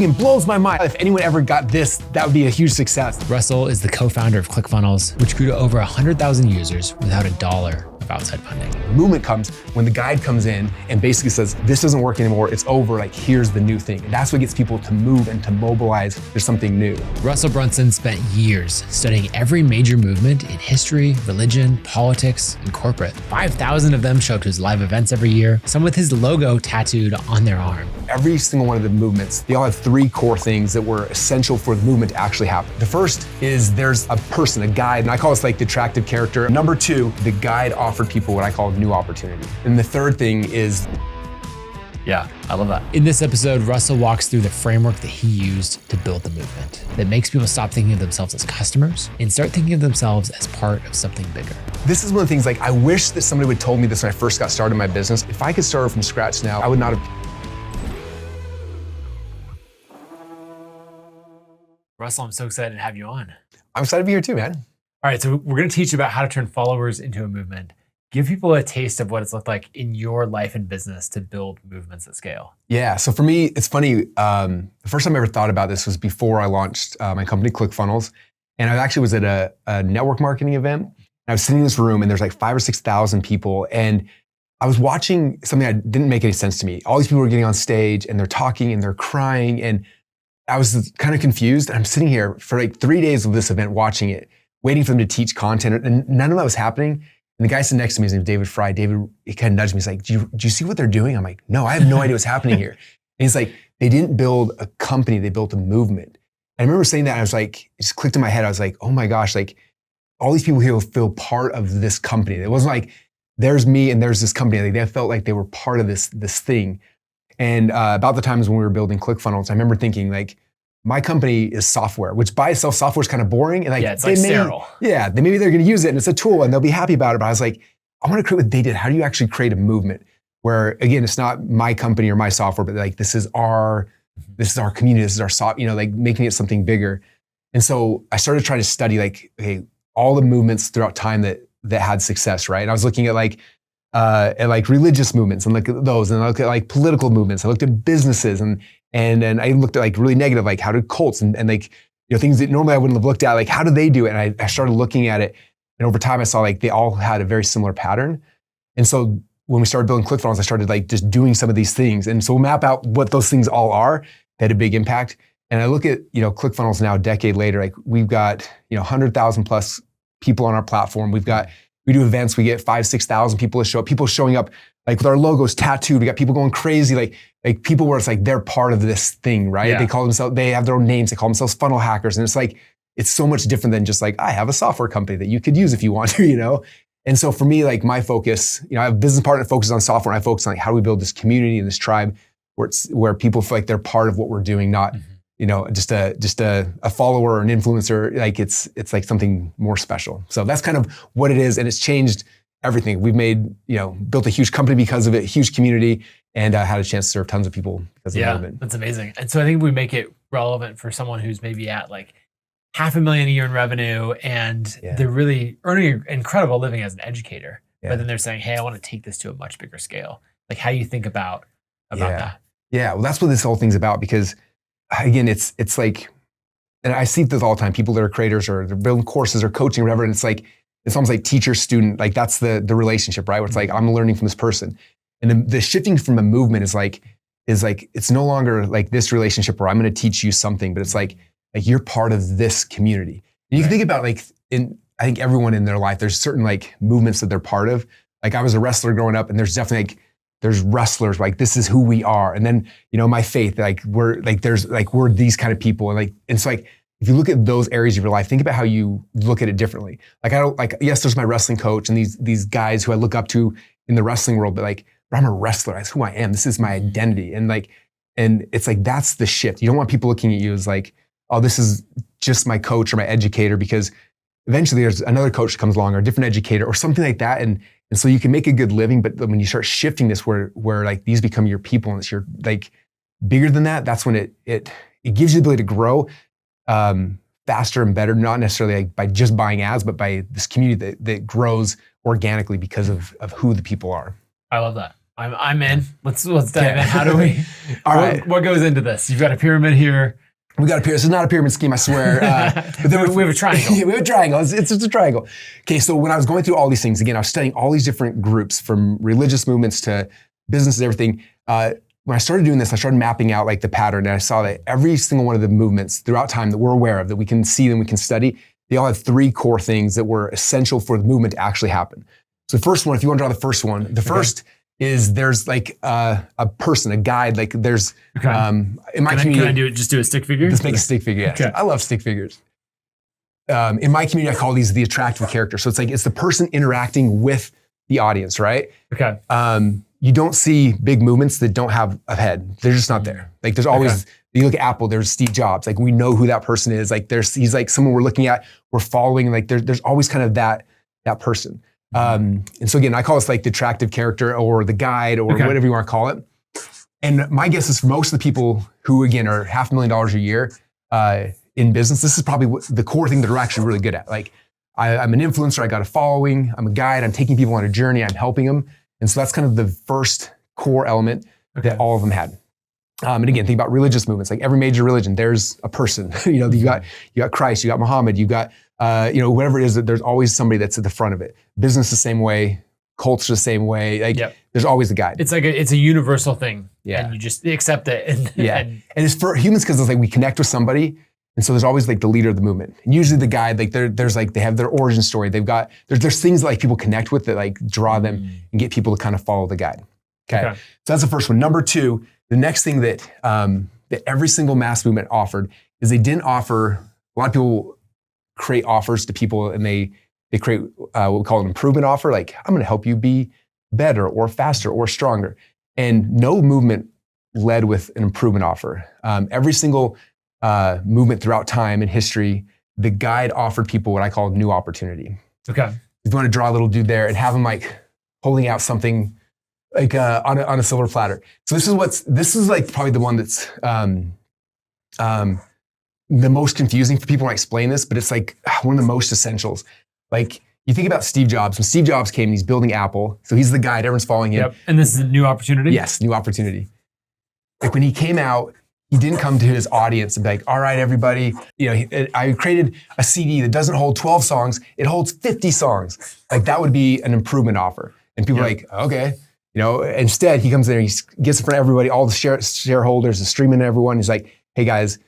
It blows my mind. If anyone ever got this, that would be a huge success. Russell is the co-founder of ClickFunnels, which grew to over 100,000 users without $1 of outside funding. Movement comes when the guide comes in and basically says, this doesn't work anymore, it's over, like here's the new thing. And that's what gets people to move and to mobilize, there's something new. Russell Brunson spent years studying every major movement in history, religion, politics, and corporate. 5,000 of them show up to his live events every year, some with his logo tattooed on their arm. Every single one of the movements, they all have three core things that were essential for the movement to actually happen. The first is there's a person, a guide, and I call this like the attractive character. Number two, the guide offered people what I call new opportunity. And the third thing is, yeah, I love that. In this episode, Russell walks through the framework that he used to build the movement that makes people stop thinking of themselves as customers and start thinking of themselves as part of something bigger. This is one of the things, like I wish that somebody would have told me this when I first got started in my business. If I could start from scratch now, I would not have. Russell, I'm so excited to have you on. I'm excited to be here too, man. All right, so we're going to teach you about how to turn followers into a movement. Give people a taste of what it's looked like in your life and business to build movements at scale. Yeah, so for me, it's funny. The first time I ever thought about this was before I launched my company, ClickFunnels. And I actually was at a network marketing event. And I was sitting in this room and there's like 5,000 or 6,000 people. And I was watching something that didn't make any sense to me. All these people were getting on stage and they're talking and they're crying. And I was kind of confused. I'm sitting here for like 3 days of this event, watching it, waiting for them to teach content. And none of that was happening. And the guy sitting next to me, his name is David Fry. David, he kind of nudged me. He's like, do you see what they're doing? I'm like, no, I have no idea what's happening here. And he's like, they didn't build a company, they built a movement. And I remember saying that, and I was like, it just clicked in my head. I was like, oh my gosh, like all these people here will feel part of this company. It wasn't like, there's me and there's this company. Like they felt like they were part of this thing. And about the times when we were building ClickFunnels, I remember thinking like, my company is software, which by itself, software is kind of boring. And like, yeah, it's like sterile. Yeah, maybe they're going to use it and it's a tool and they'll be happy about it. But I was like, I want to create what they did. How do you actually create a movement where, again, it's not my company or my software, but like this is our community, this is our software, like making it something bigger. And so I started trying to study like, okay, all the movements throughout time that had success, right? And I was looking at like religious movements and look at those, and I looked at like political movements. I looked at businesses and I looked at like really negative, like how did cults and like, things that normally I wouldn't have looked at, like how do they do it? And I started looking at it, and over time I saw like they all had a very similar pattern. And so when we started building ClickFunnels, I started like just doing some of these things. And so we'll map out what those things all are that had a big impact. And I look at, ClickFunnels now a decade later, like we've got, 100,000 plus people on our platform. We do events, we get 5,000, 6,000 people to show up, people showing up like with our logos tattooed. We got people going crazy, like people where it's like they're part of this thing, right? Yeah. They have their own names, they call themselves funnel hackers. And it's like, it's so much different than just like, I have a software company that you could use if you want to, And so for me, like my focus, I have a business partner that focuses on software, and I focus on like, how do we build this community and this tribe where people feel like they're part of what we're doing, not just a follower or an influencer. Like it's like something more special. So that's kind of what it is. And it's changed everything. We've made, built a huge company because of it, huge community, and had a chance to serve tons of people because of the movement. That's amazing. And so I think we make it relevant for someone who's maybe at like $500,000 a year in revenue and they're really earning an incredible living as an educator. Yeah. But then they're saying, hey, I want to take this to a much bigger scale. Like how do you think about that? Yeah, well, that's what this whole thing's about, because again, it's like, and I see this all the time, people that are creators or they're building courses or coaching or whatever, and it's like, it's almost like teacher student, like that's the relationship, right? Where it's like, I'm learning from this person. And the shifting from a movement is like, it's no longer like this relationship where I'm going to teach you something, but it's like you're part of this community. And you can think about like, I think everyone in their life, there's certain like movements that they're part of. Like I was a wrestler growing up, and there's definitely like, there's wrestlers, like this is who we are. And then, my faith, like we're these kind of people. And it's like, if you look at those areas of your life, think about how you look at it differently. Yes, there's my wrestling coach and these guys who I look up to in the wrestling world, but I'm a wrestler. That's who I am. This is my identity. And it's like, that's the shift. You don't want people looking at you as like, oh, this is just my coach or my educator, because eventually there's another coach that comes along or a different educator or something like that. And so you can make a good living, but when you start shifting this where like these become your people and it's your like bigger than that, that's when it gives you the ability to grow faster and better, not necessarily like by just buying ads, but by this community that grows organically because of who the people are. I love that. I'm in. Let's dive in. How do we? All right. What goes into this? You've got a pyramid here. We got a pyramid. This is not a pyramid scheme, I swear. But then we have a triangle. We have a triangle. It's just a triangle. Okay, so when I was going through all these things, again, I was studying all these different groups from religious movements to business and everything. When I started doing this, I started mapping out like the pattern, and I saw that every single one of the movements throughout time that we're aware of, that we can see and we can study, they all have three core things that were essential for the movement to actually happen. So the first one, if you want to draw the first one, the first is there's like a person, a guide, like there's, in my community. Can I just do a stick figure? Just make a stick figure, yes. Okay. I love stick figures. In my community, I call these the attractive character. So it's the person interacting with the audience, right? Okay. You don't see big movements that don't have a head. They're just not there. Like there's always, you look at Apple, there's Steve Jobs. Like we know who that person is. Like he's like someone we're looking at, we're following. Like there's always kind of that person. And so again, I call this like the attractive character or the guide or whatever you want to call it. And my guess is for most of the people who again are $500,000 a year in business, this is probably the core thing that we're actually really good at. Like I'm an influencer, I got a following, I'm a guide, I'm taking people on a journey, I'm helping them. And so that's kind of the first core element that all of them had. And again, think about religious movements. Like every major religion, there's a person. You got Christ, you got Muhammad, you got whatever it is. That there's always somebody that's at the front of it. Business the same way, culture the same way. Like there's always a guide. It's like it's a universal thing. Yeah, and you just accept it. And it's for humans because it's like we connect with somebody. And so there's always like the leader of the movement. And usually the guide, like there's like, they have their origin story. There's things that like people connect with that like draw them and get people to kind of follow the guide. Okay. So that's the first one. Number two, the next thing that every single mass movement offered is they didn't offer, a lot of people create offers to people and they create what we call an improvement offer. Like, I'm going to help you be better or faster or stronger. And no movement led with an improvement offer. Every single movement throughout time and history, the guide offered people what I call new opportunity. Okay. If you want to draw a little dude there and have him like holding out something like on a silver platter. So this is like probably the one that's the most confusing for people when I explain this, but it's like one of the most essentials. Like you think about Steve Jobs. When Steve Jobs came, he's building Apple. So he's the guide, everyone's following him. Yep. And this is a new opportunity? Yes, new opportunity. Like when he came out, he didn't come to his audience and be like, all right, everybody, I created a CD that doesn't hold 12 songs, it holds 50 songs. Like that would be an improvement offer. And people are like, okay. Instead he comes there, he gets in front of everybody, all the shareholders, the streaming and everyone. He's like, hey guys,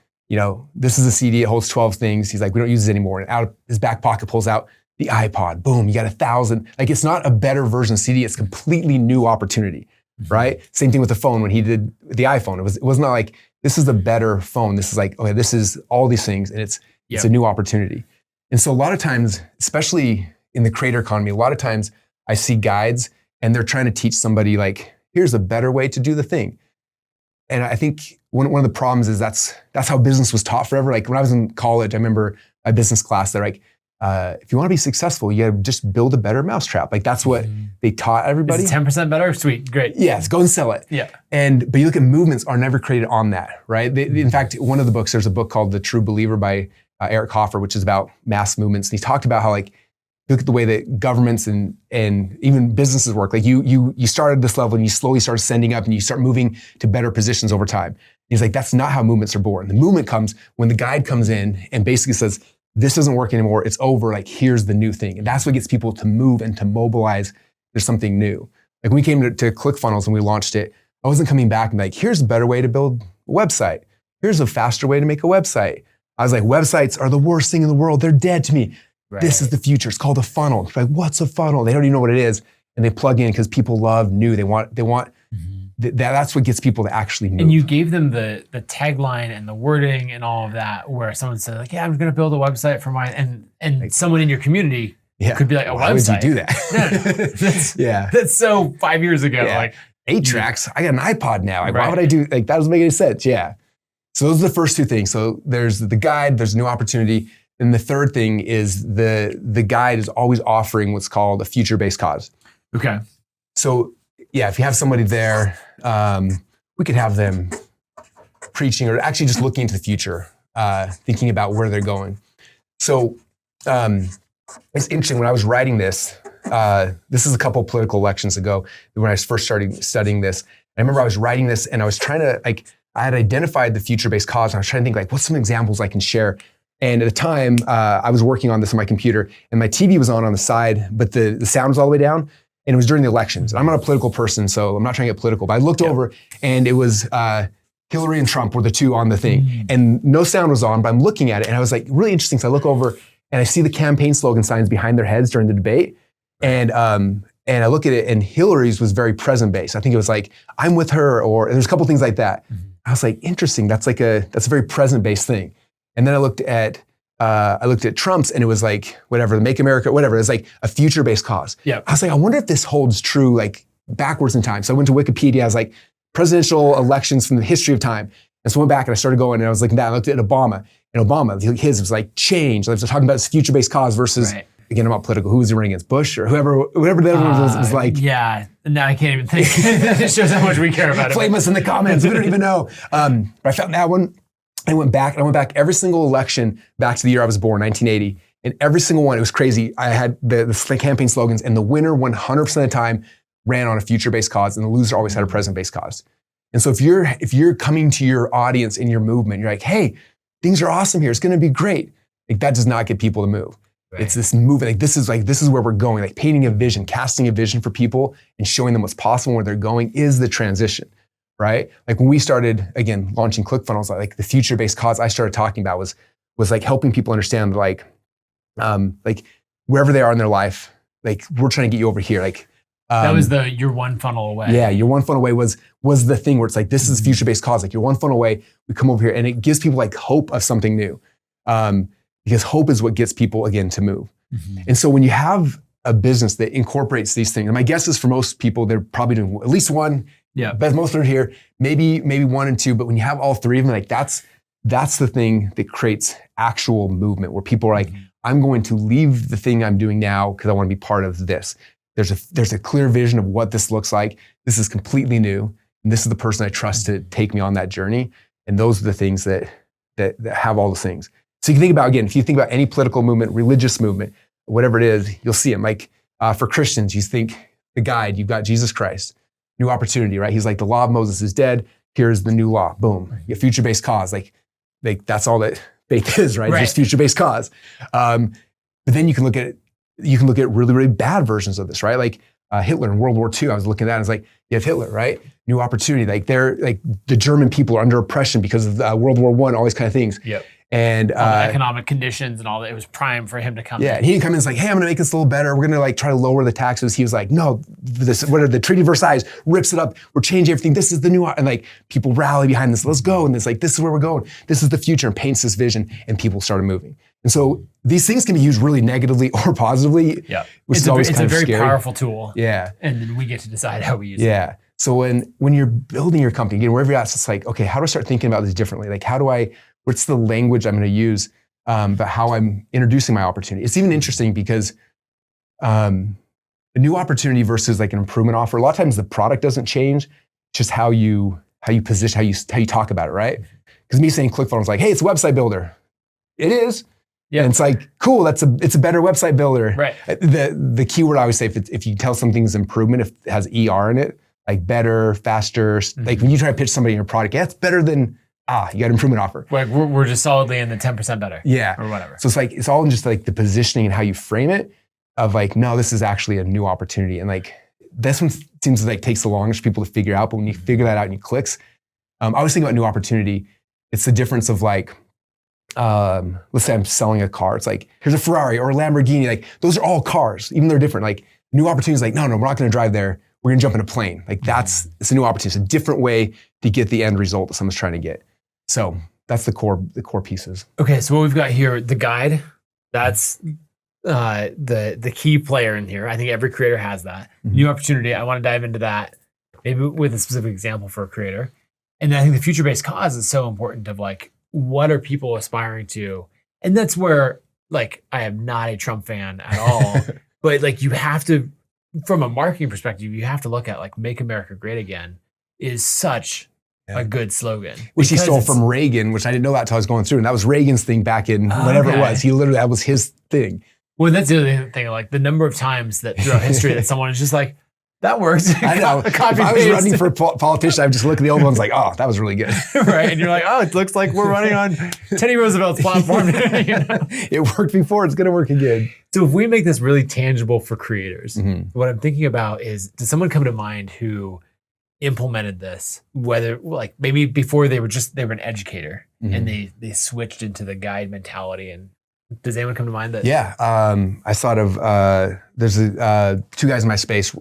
this is a CD, it holds 12 things. He's like, we don't use it anymore. And out of his back pocket pulls out the iPod. Boom, you got 1,000. Like it's not a better version of CD, it's a completely new opportunity, right? Same thing with the phone when he did the iPhone. It was not like, this is a better phone. This is like, okay, this is all these things and it's a new opportunity. And so a lot of times, especially in the creator economy, a lot of times I see guides and they're trying to teach somebody like, here's a better way to do the thing. And I think one of the problems is that's how business was taught forever. Like when I was in college, I remember my business class, they're like, if you want to be successful, you got to just build a better mousetrap. Like that's what they taught everybody. Is it 10% better? Sweet, great. Yes, go and sell it. Yeah. But you look at movements are never created on that, right? In fact, one of the books, there's a book called The True Believer by Eric Hoffer, which is about mass movements. And he talked about how like, look at the way that governments and even businesses work. Like you started this level and you slowly start ascending up and you start moving to better positions over time. And he's like, that's not how movements are born. The movement comes when the guide comes in and basically says, this doesn't work anymore. It's over. Like, here's the new thing. And that's what gets people to move and to mobilize. There's something new. Like when we came to ClickFunnels and we launched it, I wasn't coming back and like, here's a better way to build a website. Here's a faster way to make a website. I was like, websites are the worst thing in the world. They're dead to me. Right. This is the future. It's called a funnel. It's like, what's a funnel? They don't even know what it is. And they plug in because people love new. They want that's what gets people to actually move. And you gave them the tagline and the wording and all of that, where someone said like, yeah, I'm going to build a website for mine. And like, someone in your community could be like, why website? Would you do that? No, that's so 5 years ago. Yeah. Like 8 tracks. I got an iPod now. Like, why would I do, like, that doesn't make any sense. Yeah. So those are the first two things. So there's the guide, there's new opportunity. And the third thing is the guide is always offering what's called a future-based cause. Okay. So yeah, if you have somebody there, we could have them preaching or actually just looking into the future, thinking about where they're going. So it's interesting, when I was writing this, this is a couple political elections ago when I first started studying this. I remember I was writing this and I was trying to I had identified the future-based cause and I was trying to think what's some examples I can share. And at the time, I was working on this on my computer and my TV was on the side, but the sound was all the way down and it was during the elections. And I'm not a political person, so I'm not trying to get political, but I looked over and it was Hillary and Trump were the two on the thing and no sound was on, but I'm looking at it and I was really interesting. So I look over and I see the campaign slogan signs behind their heads during the debate. And I look at it and Hillary's was very present based. I think it was I'm with her, or there's a couple things like that. I was interesting. That's a very present based thing. And then I looked at Trump's and it was whatever, the Make America, whatever. It's a future based cause. Yeah. I was I wonder if this holds true backwards in time. So I went to Wikipedia. I was presidential elections from the history of time. And so I went back and I started going and I was looking at that. I looked at Obama. And Obama, his was change. I was talking about this future based cause versus. Right. Again, I'm not political. Who was he running against? Bush or whoever the other one was Yeah, now I can't even think. It shows how much we care about it. Flame us in the comments. We don't even know. But I found that one. I went back every single election back to the year I was born, 1980. And every single one, it was crazy. I had the campaign slogans and the winner 100% of the time ran on a future-based cause and the loser always had a present-based cause. And so if you're coming to your audience in your movement, you're hey, things are awesome here. It's going to be great. That does not get people to move. Right. It's this movement. This is where we're going. Painting a vision, casting a vision for people, and showing them what's possible, where they're going is the transition, right? When we started again launching ClickFunnels, the future-based cause I started talking about was helping people understand wherever they are in their life, we're trying to get you over here. That was you're one funnel away. Yeah, you're one funnel away was the thing where it's this is future-based cause. You're one funnel away. We come over here, and it gives people hope of something new. Because hope is what gets people, again, to move. Mm-hmm. And so when you have a business that incorporates these things, and my guess is for most people, they're probably doing at least one. Yeah. But most are here, maybe one and two. But when you have all three of them, that's the thing that creates actual movement where people are I'm going to leave the thing I'm doing now because I want to be part of this. There's a clear vision of what this looks like. This is completely new. And this is the person I trust to take me on that journey. And those are the things that have all the things. So you can think about, again, if you think about any political movement, religious movement, whatever it is, you'll see them. For Christians, you think the guide, you've got Jesus Christ, new opportunity, right? He's the law of Moses is dead. Here's the new law. Boom. Your future-based cause. That's all that faith is, right? Just future-based cause. But then you can look at really, really bad versions of this, right? Hitler in World War II, I was looking at that and you have Hitler, right? New opportunity. The German people are under oppression because of World War I, all these kind of things. Yep. And all the economic conditions and all that, it was prime for him to come in. And he didn't come in and hey, I'm going to make this a little better. We're going to try to lower the taxes. He was no, the Treaty of Versailles rips it up. We're changing everything. This is the new, and people rally behind this. Let's go. And it's this is where we're going. This is the future, and paints this vision, and people started moving. And so these things can be used really negatively or positively. Yeah, which is always it's kind a of very scary. Powerful tool. Yeah, and then we get to decide how we use it. Yeah. So when you're building your company, again, wherever you're at, it's okay, how do I start thinking about this differently? What's the language I'm going to use, but how I'm introducing my opportunity? It's even interesting because a new opportunity versus an improvement offer, a lot of times the product doesn't change, just how you position, how you talk about it, right? Because me saying ClickFunnels hey, it's a website builder. It is. Yeah. And it's cool, it's a better website builder. Right. The keyword I always say, if you tell something's improvement, if it has ER in it, better, faster, when you try to pitch somebody your product, it's better than you got an improvement offer. We're just solidly in the 10% better. Yeah. Or whatever. So it's all in just the positioning and how you frame it of no, this is actually a new opportunity. And this one seems takes the longest for people to figure out, but when you figure that out and you clicks, I always think about new opportunity. It's the difference of let's say I'm selling a car. It's here's a Ferrari or a Lamborghini. Those are all cars, even though they're different. New opportunities no, we're not going to drive there. We're going to jump in a plane. It's a new opportunity. It's a different way to get the end result that someone's trying to get. So that's the core pieces. Okay, so what we've got here, the guide, that's the key player in here. I think every creator has that. Mm-hmm. New opportunity, I want to dive into that, maybe with a specific example for a creator. And then I think the future-based cause is so important of what are people aspiring to? And that's where I am not a Trump fan at all, but you have to, from a marketing perspective, you have to look at Make America Great Again is such a good slogan. Which he stole from Reagan, which I didn't know that until I was going through. And that was Reagan's thing back in whatever it was. He literally, that was his thing. Well, that's the other thing, like the number of times that throughout history that someone is just like, that works. I know. If I was running for a politician, I would just look at the old ones like, oh, that was really good. Right. And you're like, oh, it looks like we're running on Teddy Roosevelt's platform. It worked before, it's going to work again. So if we make this really tangible for creators, what I'm thinking about is, does someone come to mind who implemented this, whether like maybe before they were an educator and they switched into the guide mentality, and does anyone come to mind that? Yeah. I thought of, there's two guys in my space,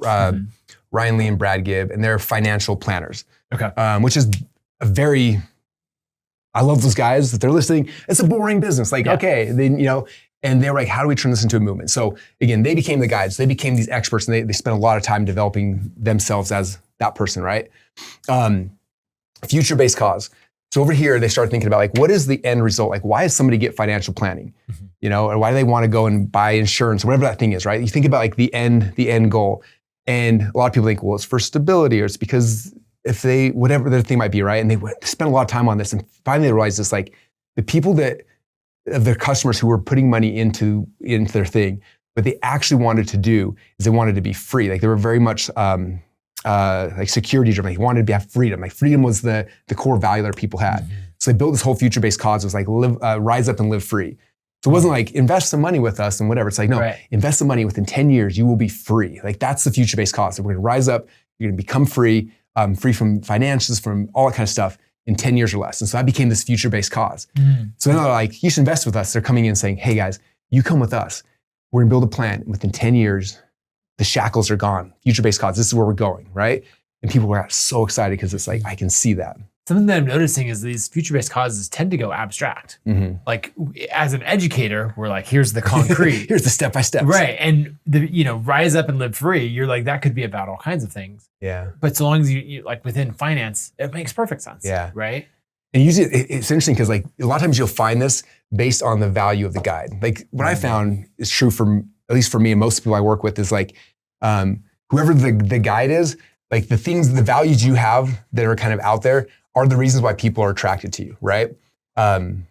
Ryan Lee and Brad Gibb, and they're financial planners. Okay. Which is I love those guys that they're listening. It's a boring business. Like, okay, then, and they're like, how do we turn this into a movement? So again, they became the guides. They became these experts, and they spent a lot of time developing themselves as that person, right? Future-based cause. So over here, they start thinking about like, what is the end result? Like, why does somebody get financial planning? Or why do they want to go and buy insurance, whatever that thing is, right? You think about like the end goal. And a lot of people think, well, it's for stability, or it's because if they, whatever their thing might be, right? And they spend a lot of time on this, and finally they realize this, like the people of their customers who were putting money into their thing, what they actually wanted to do is they wanted to be free. Like they were very much like security driven. They wanted to have freedom. Like freedom was the core value that people had. So they built this whole future-based cause. It was like rise up and live free. So it wasn't like invest some money with us and whatever. It's like, no, invest some money, within 10 years, you will be free. Like that's the future-based cause. So we're gonna rise up, you're gonna become free, free from finances, from all that kind of stuff in 10 years or less. And so that became this future-based cause. So then they're like, you should invest with us. They're coming in saying, hey guys, you come with us. We're gonna build a plan. Within 10 years, the shackles are gone. Future-based cause, this is where we're going, right? And people were so excited because it's like, I can see that. Something that I'm noticing is these future-based causes tend to go abstract. Like as an educator, we're like, here's the concrete. Here's the step-by-step. Right, and rise up and live free, you're like, that could be about all kinds of things. Yeah. But so long as you like within finance, it makes perfect sense. Yeah. Right? And usually it's interesting because like a lot of times you'll find this based on the value of the guide. Like what I found is true at least for me and most people I work with is like, whoever the guide is, like the values you have that are kind of out there are the reasons why people are attracted to you, right? And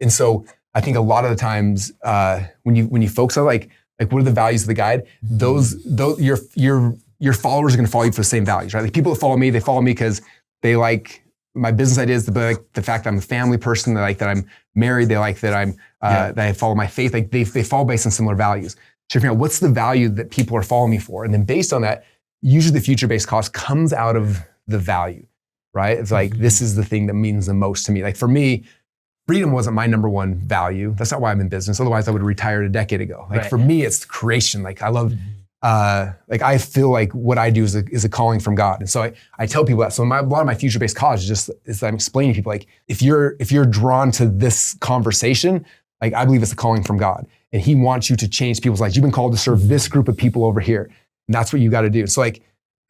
so I think a lot of the times when you focus on like what are the values of the guide, those your followers are going to follow you for the same values, right? Like people that follow me, they follow me because they like my business ideas, like the fact that I'm a family person, they like that I'm married, they like that I'm that I follow my faith. Like they follow based on similar values. So figure out what's the value that people are following me for, and then based on that, usually the future-based cost comes out of the value. Right? It's like, this is the thing that means the most to me. Like for me, freedom wasn't my number one value. That's not why I'm in business. Otherwise I would have retired a decade ago. Like for me, it's creation. Like I love, like I feel like what I do is a calling from God. And so I tell people that. So a lot of my future-based cause is I'm explaining to people like, if you're drawn to this conversation, like I believe it's a calling from God. And he wants you to change people's lives. You've been called to serve this group of people over here. And that's what you got to do. So like,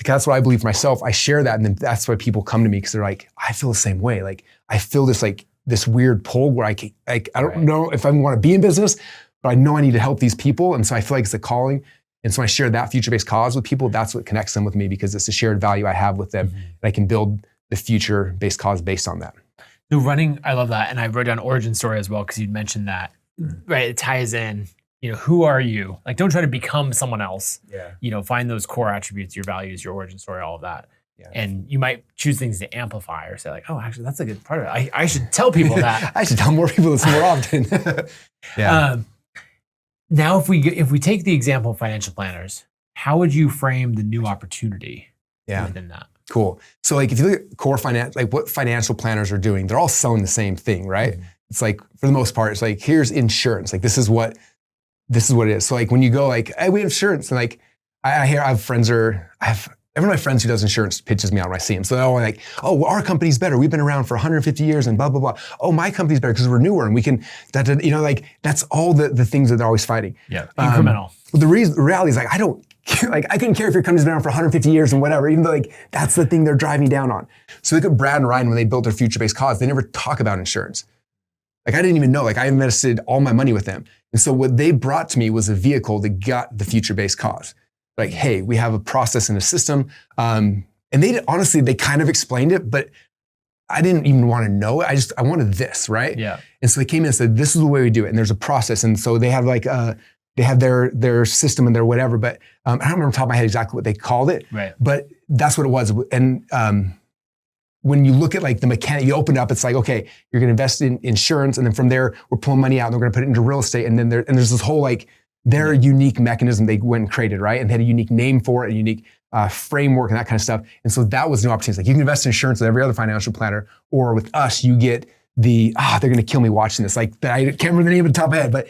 that's what I believe for myself. I share that, and then that's why people come to me because they're like, I feel the same way. Like I feel this weird pull where I don't know if I want to be in business, but I know I need to help these people, and so I feel like it's a calling. And so I share that future-based cause with people. That's what connects them with me because it's a shared value I have with them, and I can build the future-based cause based on that. So running, I love that, and I wrote down origin story as well because you'd mentioned that. Right, it ties in. Who are you? Like, don't try to become someone else. Yeah. Find those core attributes, your values, your origin story, all of that. Yeah. And you might choose things to amplify or say like, oh, actually, that's a good part of it. I should tell people that. I should tell more people this more often. Yeah. Now, if we take the example of financial planners, how would you frame the new opportunity within that? Cool. So like, if you look at core finance, like what financial planners are doing, they're all selling the same thing, right? It's like, for the most part, it's like, here's insurance. Like, this is what it is. So like when you go like, hey, we have insurance, and like I have everyone of my friends who does insurance pitches me out when I see them. So they're all like, oh, well, our company's better. We've been around for 150 years and blah, blah, blah. Oh, my company's better because we're newer and we can, like that's all the things that they're always fighting. Yeah, incremental. But the reality is like, I couldn't care if your company's been around for 150 years and whatever, even though like that's the thing they're driving down on. So look at Brad and Ryan when they built their future-based cause, they never talk about insurance. Like I didn't even know, like I invested all my money with them. And so what they brought to me was a vehicle that got the future-based cause. Like, hey, we have a process and a system. And they kind of explained it, but I didn't even want to know it. I wanted this, right? Yeah. And so they came in and said, this is the way we do it. And there's a process. And so they have like they had their system and their whatever, but I don't remember off the top of my head exactly what they called it, right. But that's what it was. And when you look at like the mechanic, you open it up, it's like, okay, you're going to invest in insurance. And then from there, we're pulling money out and we're going to put it into real estate. And then there's this whole like, their unique mechanism they went and created, right? And they had a unique name for it, a unique framework and that kind of stuff. And so that was new opportunities. Like you can invest in insurance with every other financial planner, or with us, you get they're going to kill me watching this. Like I can't remember the name at the top of my head, but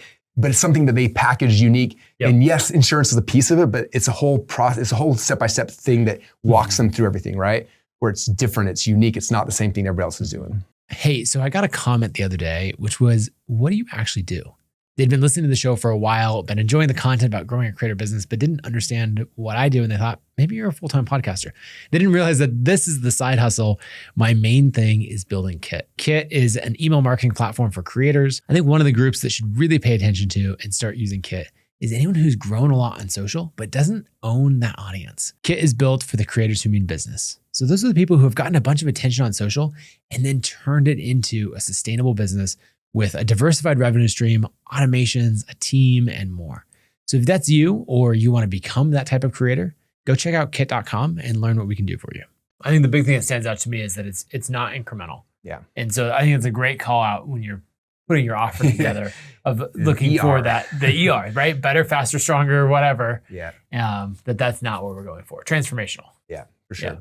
it's something that they package unique. Yep. And yes, insurance is a piece of it, but it's a whole process, it's a whole step-by-step thing that walks them through everything, right? Where it's different, it's unique, it's not the same thing everybody else is doing. Hey, so I got a comment the other day, which was, what do you actually do? They'd been listening to the show for a while, been enjoying the content about growing a creator business, but didn't understand what I do. And they thought, maybe you're a full-time podcaster. They didn't realize that this is the side hustle. My main thing is building Kit. Kit is an email marketing platform for creators. I think one of the groups that should really pay attention to and start using Kit is anyone who's grown a lot on social, but doesn't own that audience. Kit is built for the creators who mean business. So those are the people who have gotten a bunch of attention on social and then turned it into a sustainable business with a diversified revenue stream, automations, a team, and more. So if that's you, or you want to become that type of creator, go check out kit.com and learn what we can do for you. I think the big thing that stands out to me is that it's not incremental. Yeah. And so I think it's a great call out when you're putting your offer together of looking for the ER, right? Better, faster, stronger, whatever. Yeah. That's not what we're going for. Transformational. Yeah, for sure. Yeah,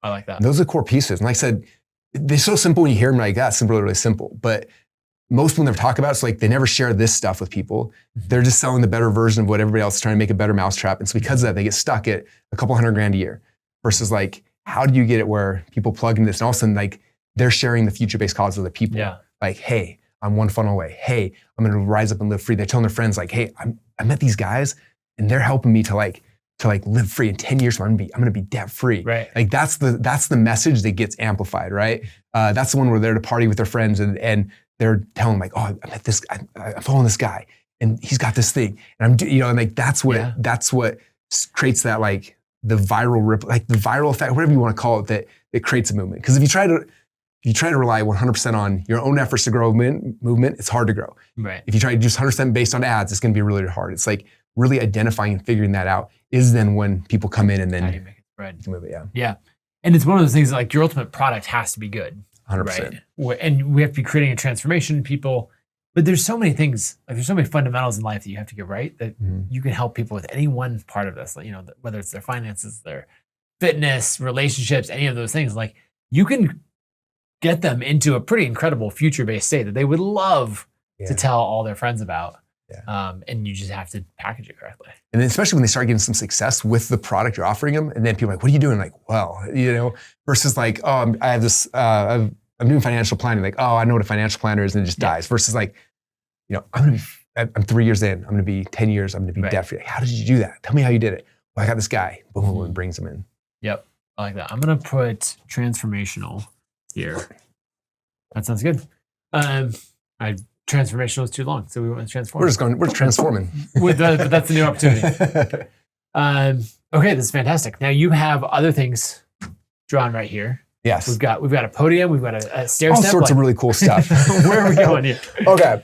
I like that. And those are the core pieces. And like I said, they're so simple when you hear them like that. It's really, really simple. But most people never talk about it. It's like they never share this stuff with people. They're just selling the better version of what everybody else is trying to make a better mousetrap. And so because of that, they get stuck at a couple $100,000 a year versus like, how do you get it where people plug in this and all of a sudden like they're sharing the future-based causes of the people. Yeah. Like, hey, I'm one funnel away. Hey, I'm going to rise up and live free. They're telling their friends like, hey, I met these guys and they're helping me to live free in 10 years. I'm going to be debt free. Right. Like that's the message that gets amplified, right? That's the one where they're to party with their friends and they're telling them like, oh, I met this guy, I'm following this guy and he's got this thing. And and like, that's what creates that, like the viral ripple, like the viral effect, whatever you want to call it, that it creates a movement. Because if you try to rely 100% on your own efforts to grow a movement, it's hard to grow. Right. If you try to do 100% based on ads, it's going to be really hard. It's like really identifying and figuring that out is then when people come in and then how do you make it spread? Move it. Yeah. Yeah. And it's one of those things that like your ultimate product has to be good. 100%. Right? And we have to be creating a transformation in people. But there's so many things, like there's so many fundamentals in life that you have to get right that you can help people with any one part of this. Like, whether it's their finances, their fitness, relationships, any of those things. Like you can get them into a pretty incredible future-based state that they would love to tell all their friends about. Yeah. And you just have to package it correctly. And then especially when they start getting some success with the product you're offering them, and then people are like, what are you doing? Like, well, versus like, oh, I have this, I'm doing financial planning. Like, oh, I know what a financial planner is, and it just dies. Versus like, I'm 3 years in, I'm going to be 10 years, I'm going to be debt free. Like, how did you do that? Tell me how you did it. Well, I got this guy, boom, and brings them in. Yep, I like that. I'm going to put transformational here. That sounds good. Transformational is too long, so we went with transform. We're transforming. But that's a new opportunity. Okay, this is fantastic. Now you have other things drawn right here. Yes. We've got a podium, we've got a stair all step. Sorts of really cool stuff. Where are we going here? Okay.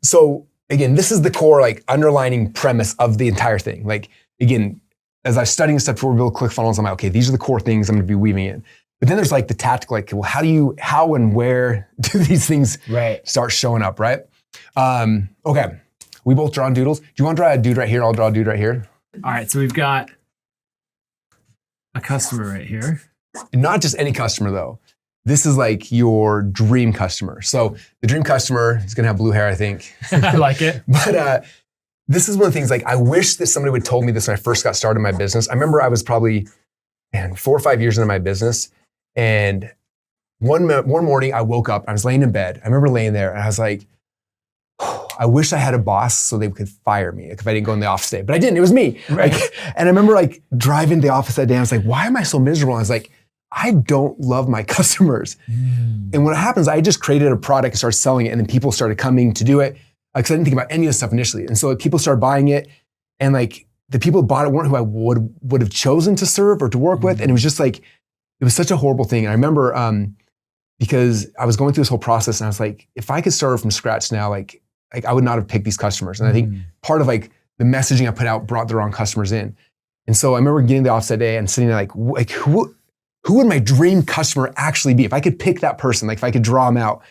So again, this is the core like underlining premise of the entire thing. Like again, as I was studying stuff before we build ClickFunnels, I'm like, okay, these are the core things I'm going to be weaving in. But then there's like the tactical, like, well, how and where do these things start showing up, right? Okay, we both drawn doodles. Do you want to draw a dude right here? I'll draw a dude right here. All right, so we've got a customer right here. And not just any customer though. This is like your dream customer. So the dream customer is gonna have blue hair, I think. I like it. But this is one of the things, like I wish that somebody would have told me this when I first got started in my business. I remember I was probably 4 or 5 years into my business. And one morning I woke up, I was laying in bed. I remember laying there and I was like, oh, I wish I had a boss so they could fire me if I didn't go in the office today. But I didn't, it was me. Right. And I remember like driving to the office that day. I was like, why am I so miserable? And I was like, I don't love my customers. And what happens, I just created a product and started selling it. And then people started coming to do it. Because I didn't think about any of this stuff initially. And so like, people started buying it. And like the people who bought it weren't who I would have chosen to serve or to work with. And it was just like, it was such a horrible thing. And I remember because I was going through this whole process and I was like, if I could start from scratch now, like like I would not have picked these customers. And I think part of like the messaging I put out brought the wrong customers in. And so I remember getting the office that day and sitting there like who would my dream customer actually be? If I could pick that person, like if I could draw them out.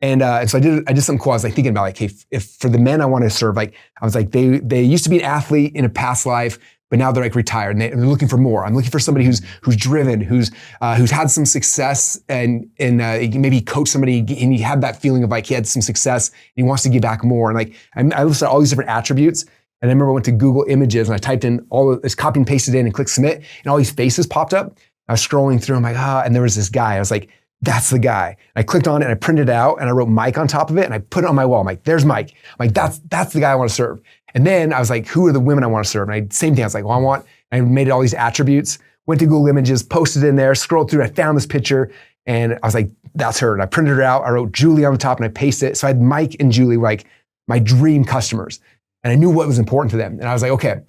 And so I did something cool. I was like thinking about like, hey, if for the men I want to serve, like I was like, they used to be an athlete in a past life, but now they're like retired and they're looking for more. I'm looking for somebody who's driven, who's had some success and maybe coach somebody and he had that feeling of like he had some success and he wants to give back more. And like I listed all these different attributes. And I remember I went to Google Images and I typed in all of this, copy and pasted in and clicked submit, and all these faces popped up. I was scrolling through, I'm like, and there was this guy. I was like, that's the guy. I clicked on it and I printed it out and I wrote Mike on top of it and I put it on my wall. I'm like, there's Mike. I'm like, that's the guy I want to serve. And then I was like, who are the women I want to serve? And same thing. I was like, I made all these attributes, went to Google Images, posted in there, scrolled through, I found this picture and I was like, that's her. And I printed it out. I wrote Julie on the top and I pasted it. So I had Mike and Julie like my dream customers. And I knew what was important to them. And I was like, okay,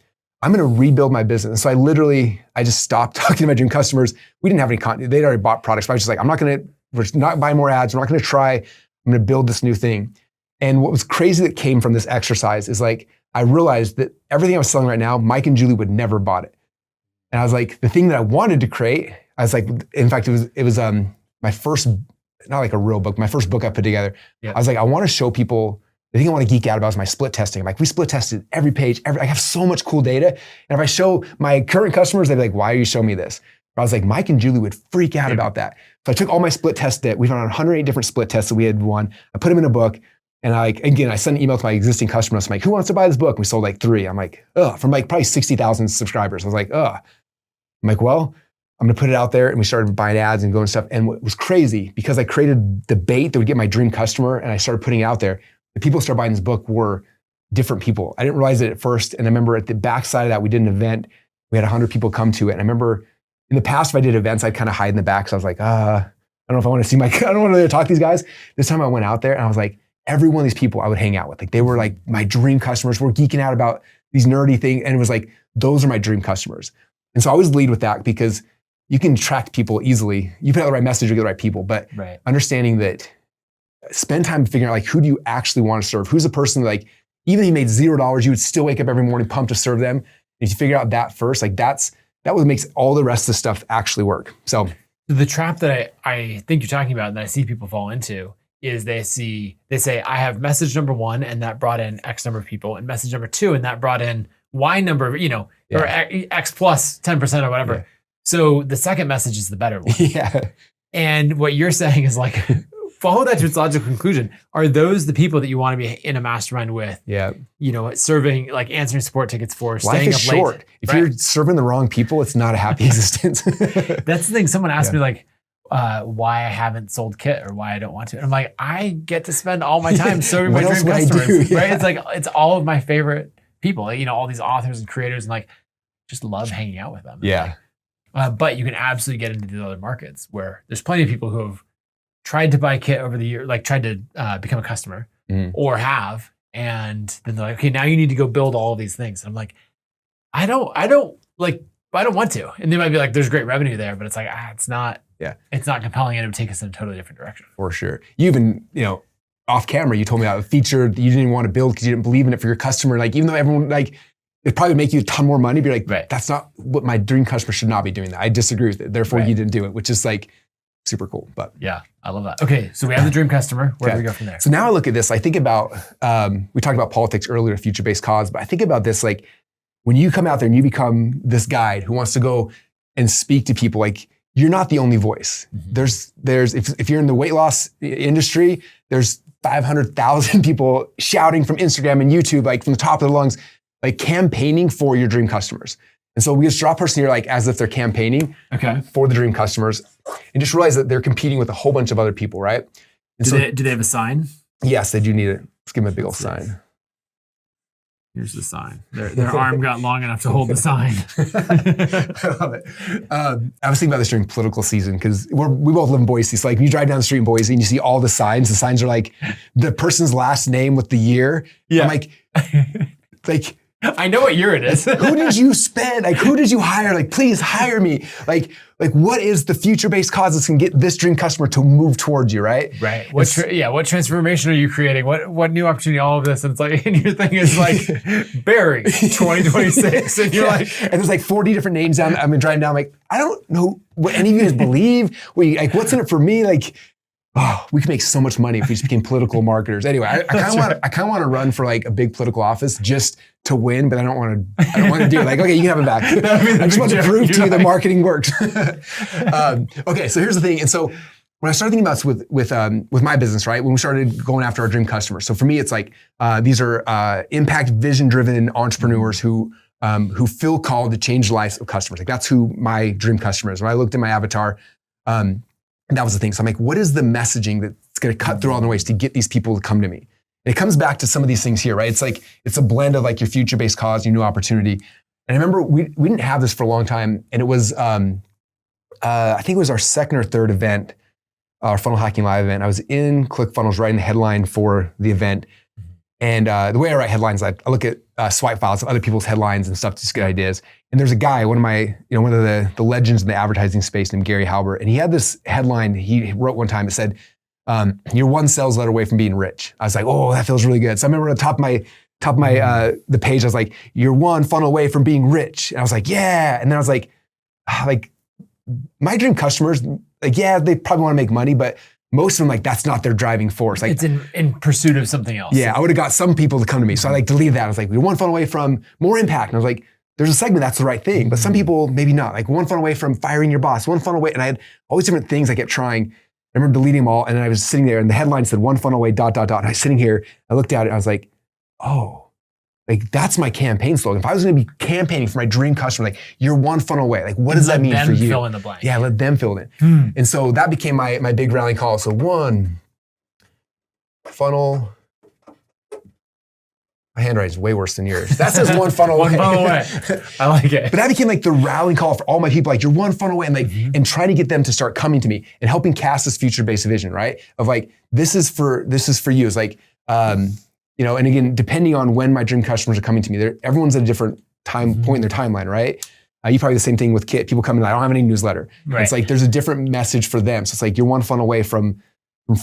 I'm going to rebuild my business. So I just stopped talking to my dream customers. We didn't have any content. They'd already bought products. But I was just like, we're not buying more ads. We're not going to try. I'm going to build this new thing. And what was crazy that came from this exercise is like, I realized that everything I was selling right now, Mike and Julie would never have bought it. And I was like, the thing that I wanted to create, I was like, in fact, it was my first, not like a real book, my first book I put together. Yeah. I was like, I want to show people. The thing I want to geek out about is my split testing. I'm like, we split tested every page. I have so much cool data. And if I show my current customers, they'd be like, why are you showing me this? But I was like, Mike and Julie would freak out about that. So I took all my split tests that we found 108 different split tests that we had won. I put them in a book. And I sent an email to my existing customers. I'm like, who wants to buy this book? We sold like 3. I'm like, from like probably 60,000 subscribers. I was like, I'm like, well, I'm going to put it out there. And we started buying ads and going stuff. And what was crazy, because I created the bait that would get my dream customer and I started putting it out there, the people who started buying this book were different people. I didn't realize it at first. And I remember at the backside of that, we did an event. We had 100 people come to it. And I remember in the past, if I did events, I'd kind of hide in the back. So I was like, I don't know if I want to see I don't want to talk to these guys. This time I went out there and I was like, every one of these people I would hang out with, like they were like my dream customers. We're geeking out about these nerdy things. And it was like, those are my dream customers. And so I always lead with that because you can attract people easily. You put out the right message, you get the right people, but understanding that spend time figuring out like, who do you actually want to serve? Who's the person that like, even if you made $0, you would still wake up every morning pumped to serve them. And if you figure out that first, like that what makes all the rest of the stuff actually work. So the trap that I think you're talking about and that I see people fall into is they say, I have message number 1 and that brought in X number of people, and message number 2 and that brought in Y number, or X plus 10% or whatever. Yeah. So the second message is the better one. Yeah. And what you're saying is like, follow that to its logical conclusion. Are those the people that you want to be in a mastermind with? Yeah. Serving, like answering support tickets for, staying up late. Short. If you're serving the wrong people, it's not a happy existence. That's the thing. Someone asked me like, why I haven't sold Kit or why I don't want to. And I'm like, I get to spend all my time serving my dream customers, right? It's like, it's all of my favorite people, all these authors and creators, and like, just love hanging out with them. Yeah. But you can absolutely get into these other markets where there's plenty of people who have tried to buy Kit over the year, like tried to become a customer or have, and then they're like, okay, now you need to go build all of these things. And I'm like, I don't want to. And they might be like, there's great revenue there, but it's like, it's not compelling, and it would take us in a totally different direction. For sure. You even, off camera, you told me about a feature that you didn't want to build because you didn't believe in it for your customer. Like, even though everyone, like, it'd probably make you a ton more money, but you're like, that's not what my dream customer should not be doing that. I disagree with it. Therefore, you didn't do it, which is like super cool. But yeah, I love that. Okay, so we have the dream customer. Where do we go from there? So now I look at this, I think about, we talked about politics earlier, future-based cause, but I think about this, like, when you come out there and you become this guide who wants to go and speak to people, like, you're not the only voice. There's if you're in the weight loss industry, there's 500,000 people shouting from Instagram and YouTube, like from the top of their lungs, like campaigning for your dream customers. And so we just draw a person here like as if they're campaigning for the dream customers, and just realize that they're competing with a whole bunch of other people, right? And do they have a sign? Yes, they do need it. Let's give them a big old sign. Here's the sign. Their arm got long enough to hold the sign. I love it. I was thinking about this during political season because we both live in Boise. So like you drive down the street in Boise and you see all the signs are like the person's last name with the year. Yeah. I'm like I know what year it is. Who did you spend? Like, who did you hire? Like, please hire me. Like what is the future-based cause that's going to get this dream customer to move towards you, right? Right. What transformation are you creating? What new opportunity? All of this, and it's like, and your thing is like Barry 2026, and you're like, and there's like 40 different names down. I've been driving down. Like, I don't know what any of you guys believe. Like, what's in it for me? Like, oh, we could make so much money if we just became political marketers. Anyway, I kind of want to run for like a big political office just to win, but I don't want to do it. Like, okay, you can have it back. I just want to prove to you that marketing works. Okay, so here's the thing. And so when I started thinking about this with my business, right? When we started going after our dream customers. So for me, it's like these are impact, vision-driven entrepreneurs who feel called to change the lives of customers. Like that's who my dream customer is. When I looked at my avatar, that was the thing. So I'm like, what is the messaging that's going to cut through all the ways to get these people to come to me? And it comes back to some of these things here, right? It's like, it's a blend of like your future-based cause, your new opportunity. And I remember we didn't have this for a long time. And it was, I think it was our second or third event, our Funnel Hacking Live event. I was in ClickFunnels writing the headline for the event. And the way I write headlines, I look at swipe files of other people's headlines and stuff to just get ideas. And there's a guy, one of the legends in the advertising space named Gary Halbert. And he had this headline he wrote one time. It said, you're one sales letter away from being rich. I was like, oh, that feels really good. So I remember at the top of my the page, I was like, you're one funnel away from being rich. And I was like, yeah. And then I was like my dream customers, like, yeah, they probably want to make money, but most of them, like, that's not their driving force. Like, it's in pursuit of something else. Yeah, I would have got some people to come to me. So I like deleted that. I was like, we're one funnel away from more impact. And I was like, there's a segment that's the right thing, but some people maybe not. Like one funnel away from firing your boss, one funnel away. And I had all these different things I kept trying. I remember deleting them all. And then I was sitting there and the headline said one funnel away, ... And I was sitting here, I looked at it and I was like, oh, like that's my campaign slogan. If I was going to be campaigning for my dream customer, like you're one funnel away. Like what does that mean for you? Let them fill in the blank. Yeah, let them fill it in. And so that became my big rallying call. So one funnel. My handwriting is way worse than yours. That says one funnel away. One funnel away. I like it. But that became like the rallying call for all my people. Like you're one funnel away, and like and trying to get them to start coming to me and helping cast this future-based vision, right? Of like this is for you. It's like and again, depending on when my dream customers are coming to me, everyone's at a different time point in their timeline, right? You probably the same thing with Kit. People come in, I don't have any newsletter. Right. It's like there's a different message for them. So it's like you're one funnel away from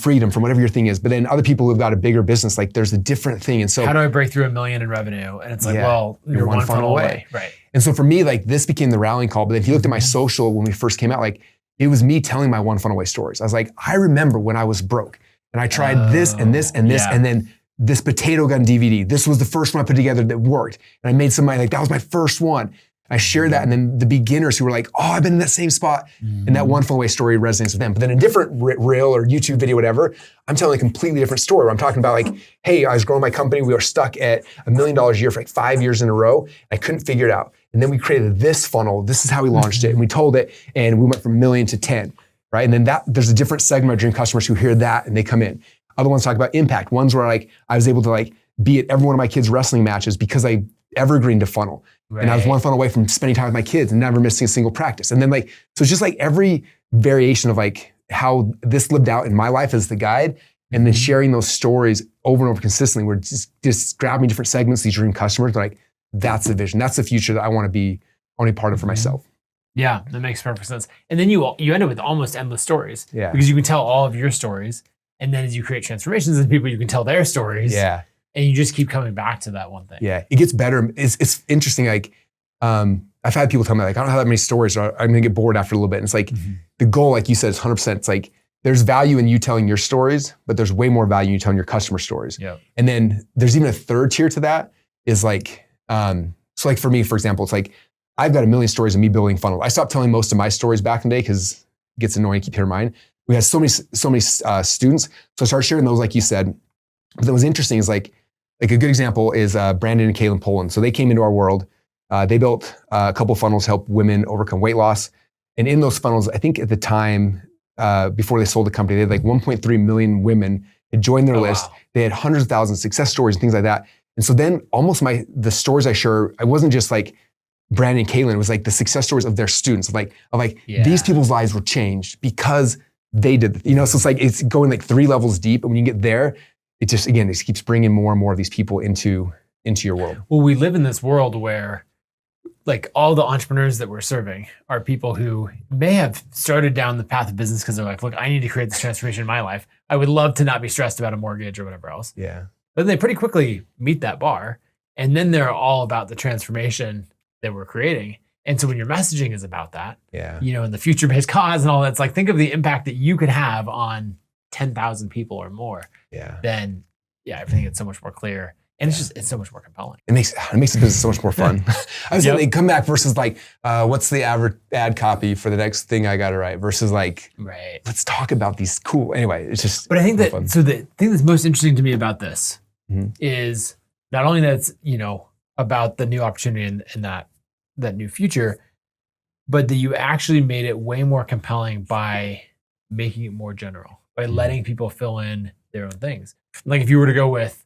freedom, from whatever your thing is. But then other people who've got a bigger business, like there's a different thing. And so how do I break through $1 million in revenue? And it's like, well, you're one funnel away. Right. And so for me, like this became the rallying call. But if you looked at my social when we first came out, like it was me telling my one funnel away stories. I was like, I remember when I was broke and I tried this and this and this, and then this potato gun DVD. This was the first one I put together that worked. And I made some money, like that was my first one. I shared that, and then the beginners who were like, oh, I've been in that same spot, and that one funnel away story resonates with them. But then a different reel or YouTube video, whatever, I'm telling a completely different story where I'm talking about like, hey, I was growing my company. We were stuck at $1 million a year for like 5 years in a row. I couldn't figure it out. And then we created this funnel. This is how we launched it. And we told it, and we went from 1 million to 10, right? And then there's a different segment of dream customers who hear that and they come in. Other ones talk about impact. Ones where like I was able to like be at every one of my kids' wrestling matches because I evergreened to funnel. Right. And I was one funnel away from spending time with my kids and never missing a single practice. And then like, so it's just like every variation of like how this lived out in my life as the guide, and then sharing those stories over and over consistently. We're just grabbing different segments, these dream customers, like that's the vision. That's the future that I want to be part of for myself. Yeah, that makes perfect sense. And then you end up with almost endless stories. Yeah. Because you can tell all of your stories. And then as you create transformations in people, you can tell their stories. Yeah. And you just keep coming back to that one thing. Yeah, it gets better. It's interesting. Like, I've had people tell me like, I don't have that many stories, or I'm gonna get bored after a little bit. And it's like the goal, like you said, is 100%. It's like there's value in you telling your stories, but there's way more value in you telling your customer stories. Yeah. And then there's even a third tier to that is like, so like for me, for example, it's like I've got 1 million stories of me building funnels. I stopped telling most of my stories back in the day because it gets annoying to keep in mind. We had so many students, so I started sharing those, like you said. But what was interesting is like a good example is Brandon and Kaylin Poland. So they came into our world. They built a couple funnels to help women overcome weight loss. And in those funnels, I think at the time, before they sold the company, they had like 1.3 million women had joined their list. Wow. They had hundreds of thousands of success stories and things like that. And so then almost the stories I share, I wasn't just like Brandon and Kaylin, it was like the success stories of their students, of these people's lives were changed because they did, so it's like, it's going like 3 levels deep. And when you get there, it just keeps bringing more and more of these people into into your world. Well, we live in this world where like all the entrepreneurs that we're serving are people who may have started down the path of business because they're like, look, I need to create this transformation in my life. I would love to not be stressed about a mortgage or whatever else. Yeah. But they pretty quickly meet that bar. And then they're all about the transformation that we're creating. And so when your messaging is about that, and the future-based cause and all that, it's like, think of the impact that you could have on 10,000 people or more. Then everything gets so much more clear. And it's so much more compelling. It makes the business so much more fun. I was saying they come back versus like, what's the average ad copy for the next thing I got to write versus like, let's talk about these cool. Anyway, it's just. But I think that, so the thing that's most interesting to me about this is not only that it's, about the new opportunity and that new future, but that you actually made it way more compelling by making it more general, by letting people fill in their own things. Like if you were to go with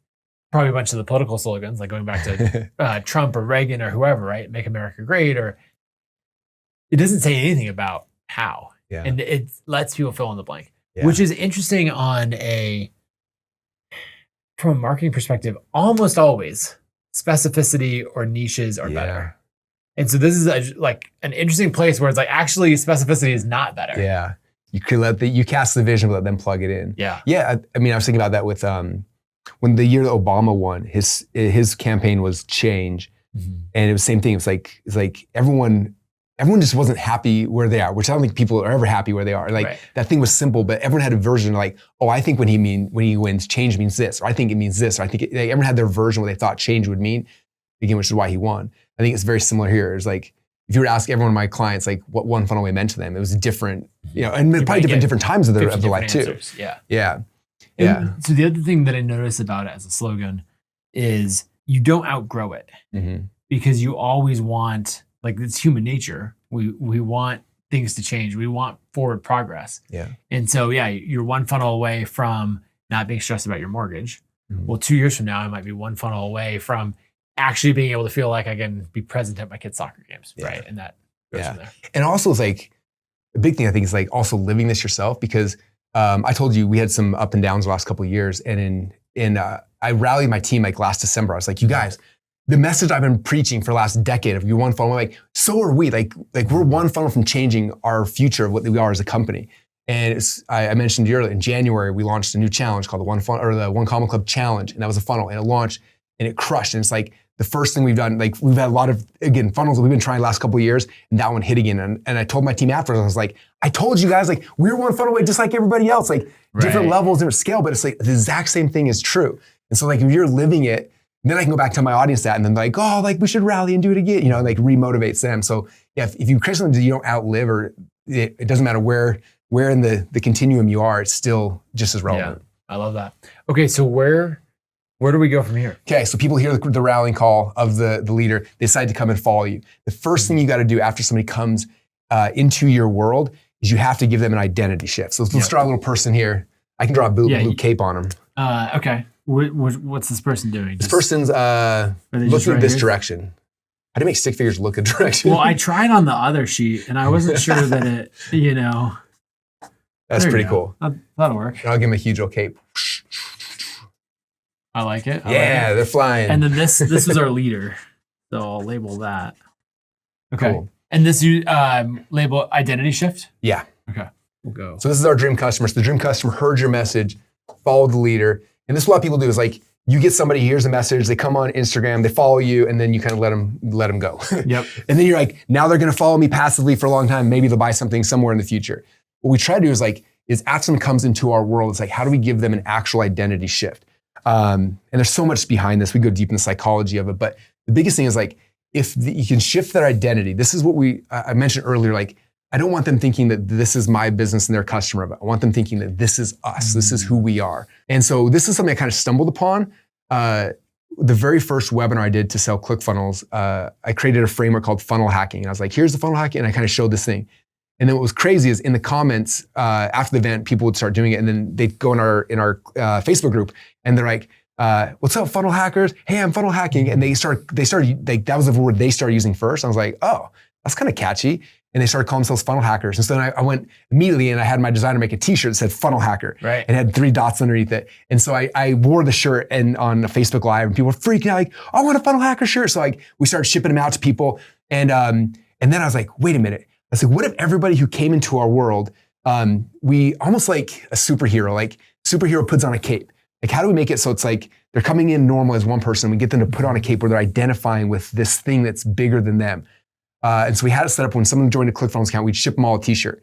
probably a bunch of the political slogans, like going back to Trump or Reagan or whoever, right? Make America great, or it doesn't say anything about how. And it lets people fill in the blank, which is interesting from a marketing perspective. Almost always specificity or niches are better. And so this is an interesting place where it's like, actually specificity is not better. You could you cast the vision, but let them plug it in. I mean, I was thinking about that with, when the year that Obama won, his campaign was change. And it was the same thing. It's like everyone just wasn't happy where they are, which I don't think people are ever happy where they are. Like that thing was simple, but everyone had a version like, oh, I think when he wins, change means this, or I think it means this, or I think everyone had their version of what they thought change would mean, again, which is why he won. I think it's very similar here. It's like, if you were to ask every one of my clients, like what one funnel way meant to them, it was different, and probably different times of their life too. So the other thing that I noticed about it as a slogan is you don't outgrow it because you always want, like it's human nature. We want things to change. We want forward progress. And so, you're one funnel away from not being stressed about your mortgage. Well, 2 years from now, I might be one funnel away from actually being able to feel like I can be present at my kids' soccer games, right? And that goes from there. And also, it's like a big thing I think is like also living this yourself, because I told you we had some up and downs the last couple of years, and I rallied my team like last December. I was like, you guys, the message I've been preaching for the last decade of you one funnel, like so are we. Like we're one funnel from changing our future of what we are as a company. And I mentioned earlier, in January we launched a new challenge called the One Common Club Challenge, and that was a funnel, and it launched and it crushed. And it's like the first thing we've done, like we've had a lot of, again, funnels that we've been trying the last couple of years, and that one hit again. And I told my team afterwards, I was like, I told you guys, like we're one funnel away just like everybody else, like different levels, different scale, but it's like the exact same thing is true. And so like if you're living it, then I can go back to my audience that, and then like, oh, like we should rally and do it again, like remotivates them. So if you create something that you don't outlive, or it doesn't matter where in the continuum you are, it's still just as relevant. I love that. Okay, so where do we go from here? Okay, so people hear the rallying call of the leader, they decide to come and follow you. The first thing you got to do after somebody comes into your world is you have to give them an identity shift. So let's draw a little person here. I can draw a blue cape on him. Okay. What's this person doing? This person's looking in this direction. How do you make stick figures look a direction? Well, I tried on the other sheet, and I wasn't sure that it, That's pretty cool. That'll work. And I'll give him a huge old cape. I like it. They're flying. And then this was our leader, so I'll label that. Okay. Cool. And this you label identity shift? Yeah. Okay. We'll go. So this is our dream customer. So the dream customer heard your message, followed the leader. And this is what people do is like, you get somebody, here's a message, they come on Instagram, they follow you, and then you kind of let them go. Yep. And then you're like, now they're going to follow me passively for a long time. Maybe they'll buy something somewhere in the future. What we try to do is after someone comes into our world, it's like, how do we give them an actual identity shift? And there's so much behind this. We go deep in the psychology of it. But the biggest thing is like, you can shift their identity. This is what I mentioned earlier, like, I don't want them thinking that this is my business and their customer, but I want them thinking that this is us. This is who we are. And so this is something I kind of stumbled upon. The very first webinar I did to sell ClickFunnels, I created a framework called funnel hacking. And I was like, here's the funnel hacking. And I kind of showed this thing. And then what was crazy is in the comments after the event, people would start doing it. And then they'd go in our Facebook group and they're like, what's up, funnel hackers? Hey, I'm funnel hacking. And they started like, that was the word they started using first. I was like, oh, that's kind of catchy. and they started calling themselves funnel hackers. And so then I went immediately and I had my designer make a t-shirt that said funnel hacker. Right. And had 3 dots underneath it. And so I wore the shirt and on Facebook Live and people were freaking out like, I want a funnel hacker shirt. So like we started shipping them out to people. And then I was like, wait a minute. I was like, what if everybody who came into our world, we almost like a superhero, like superhero puts on a cape. Like how do we make it so it's like they're coming in normal as one person. We get them to put on a cape where they're identifying with this thing that's bigger than them. And so we had it set up when someone joined a ClickFunnels account, we'd ship them all a t-shirt.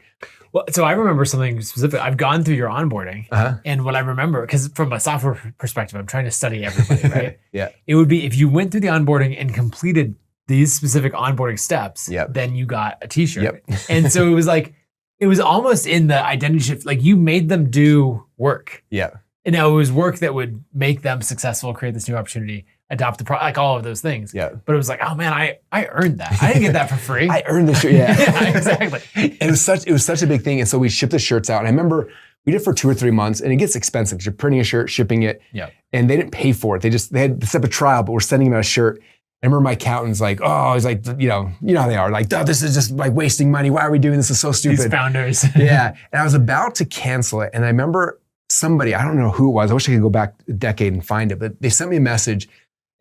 Well, so I remember something specific. I've gone through your onboarding and what I remember, because from a software perspective, I'm trying to study everybody, right? Yeah. It would be if you went through the onboarding and completed these specific onboarding steps, then you got a t-shirt. And so it was like, it was almost in the identity shift, like you made them do work. Yeah. And now it was work that would make them successful, create this new opportunity, adopt the product, like all of those things. Yeah. But it was like, oh man, I earned that. I didn't get that for free. I earned the shirt. Yeah. Yeah, exactly. And it was such a big thing. And so we shipped the shirts out. And I remember we did it for 2 or 3 months, and it gets expensive because you're printing a shirt, shipping it. Yeah. And they didn't pay for it. They had to set up a trial, but we're sending them out a shirt. I remember my accountant's like, oh, he's like, you know how they are. Like, oh, this is just like wasting money. Why are we doing this? This is so stupid. These founders. Yeah. And I was about to cancel it. And I remember somebody, I don't know who it was. I wish I could go back a decade and find it, but they sent me a message.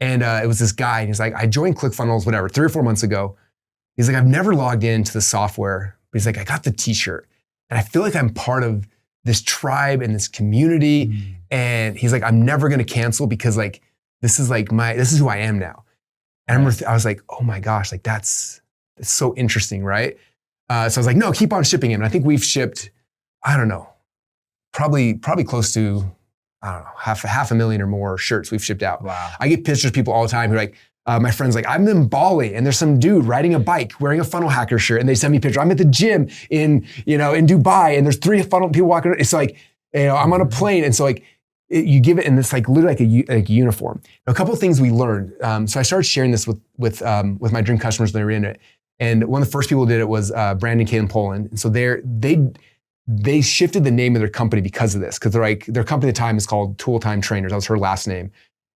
And it was this guy. And he's like, I joined ClickFunnels, whatever, 3 or 4 months ago. He's like, I've never logged into the software. But he's like, I got the t-shirt. And I feel like I'm part of this tribe and this community. And he's like, I'm never going to cancel because like, this is who I am now. And I remember I was like, oh my gosh, like that's so interesting, right? So I was like, no, keep on shipping him. And I think we've shipped, I don't know, probably close to, I don't know, half a million or more shirts we've shipped out. Wow. I get pictures of people all the time who are like, my friend's like, I'm in Bali and there's some dude riding a bike wearing a funnel hacker shirt, and they send me a picture. I'm at the gym in Dubai and there's 3 funnel people walking around. It's like, I'm on a plane. And so like, you give it in this like literally like a uniform. Now, a couple of things we learned. So I started sharing this with my dream customers when they were in it. And one of the first people who did it was Brandon K in Poland. And so they shifted the name of their company because of this. Because they're like, their company at the time is called Tool Time Trainers. That was her last name.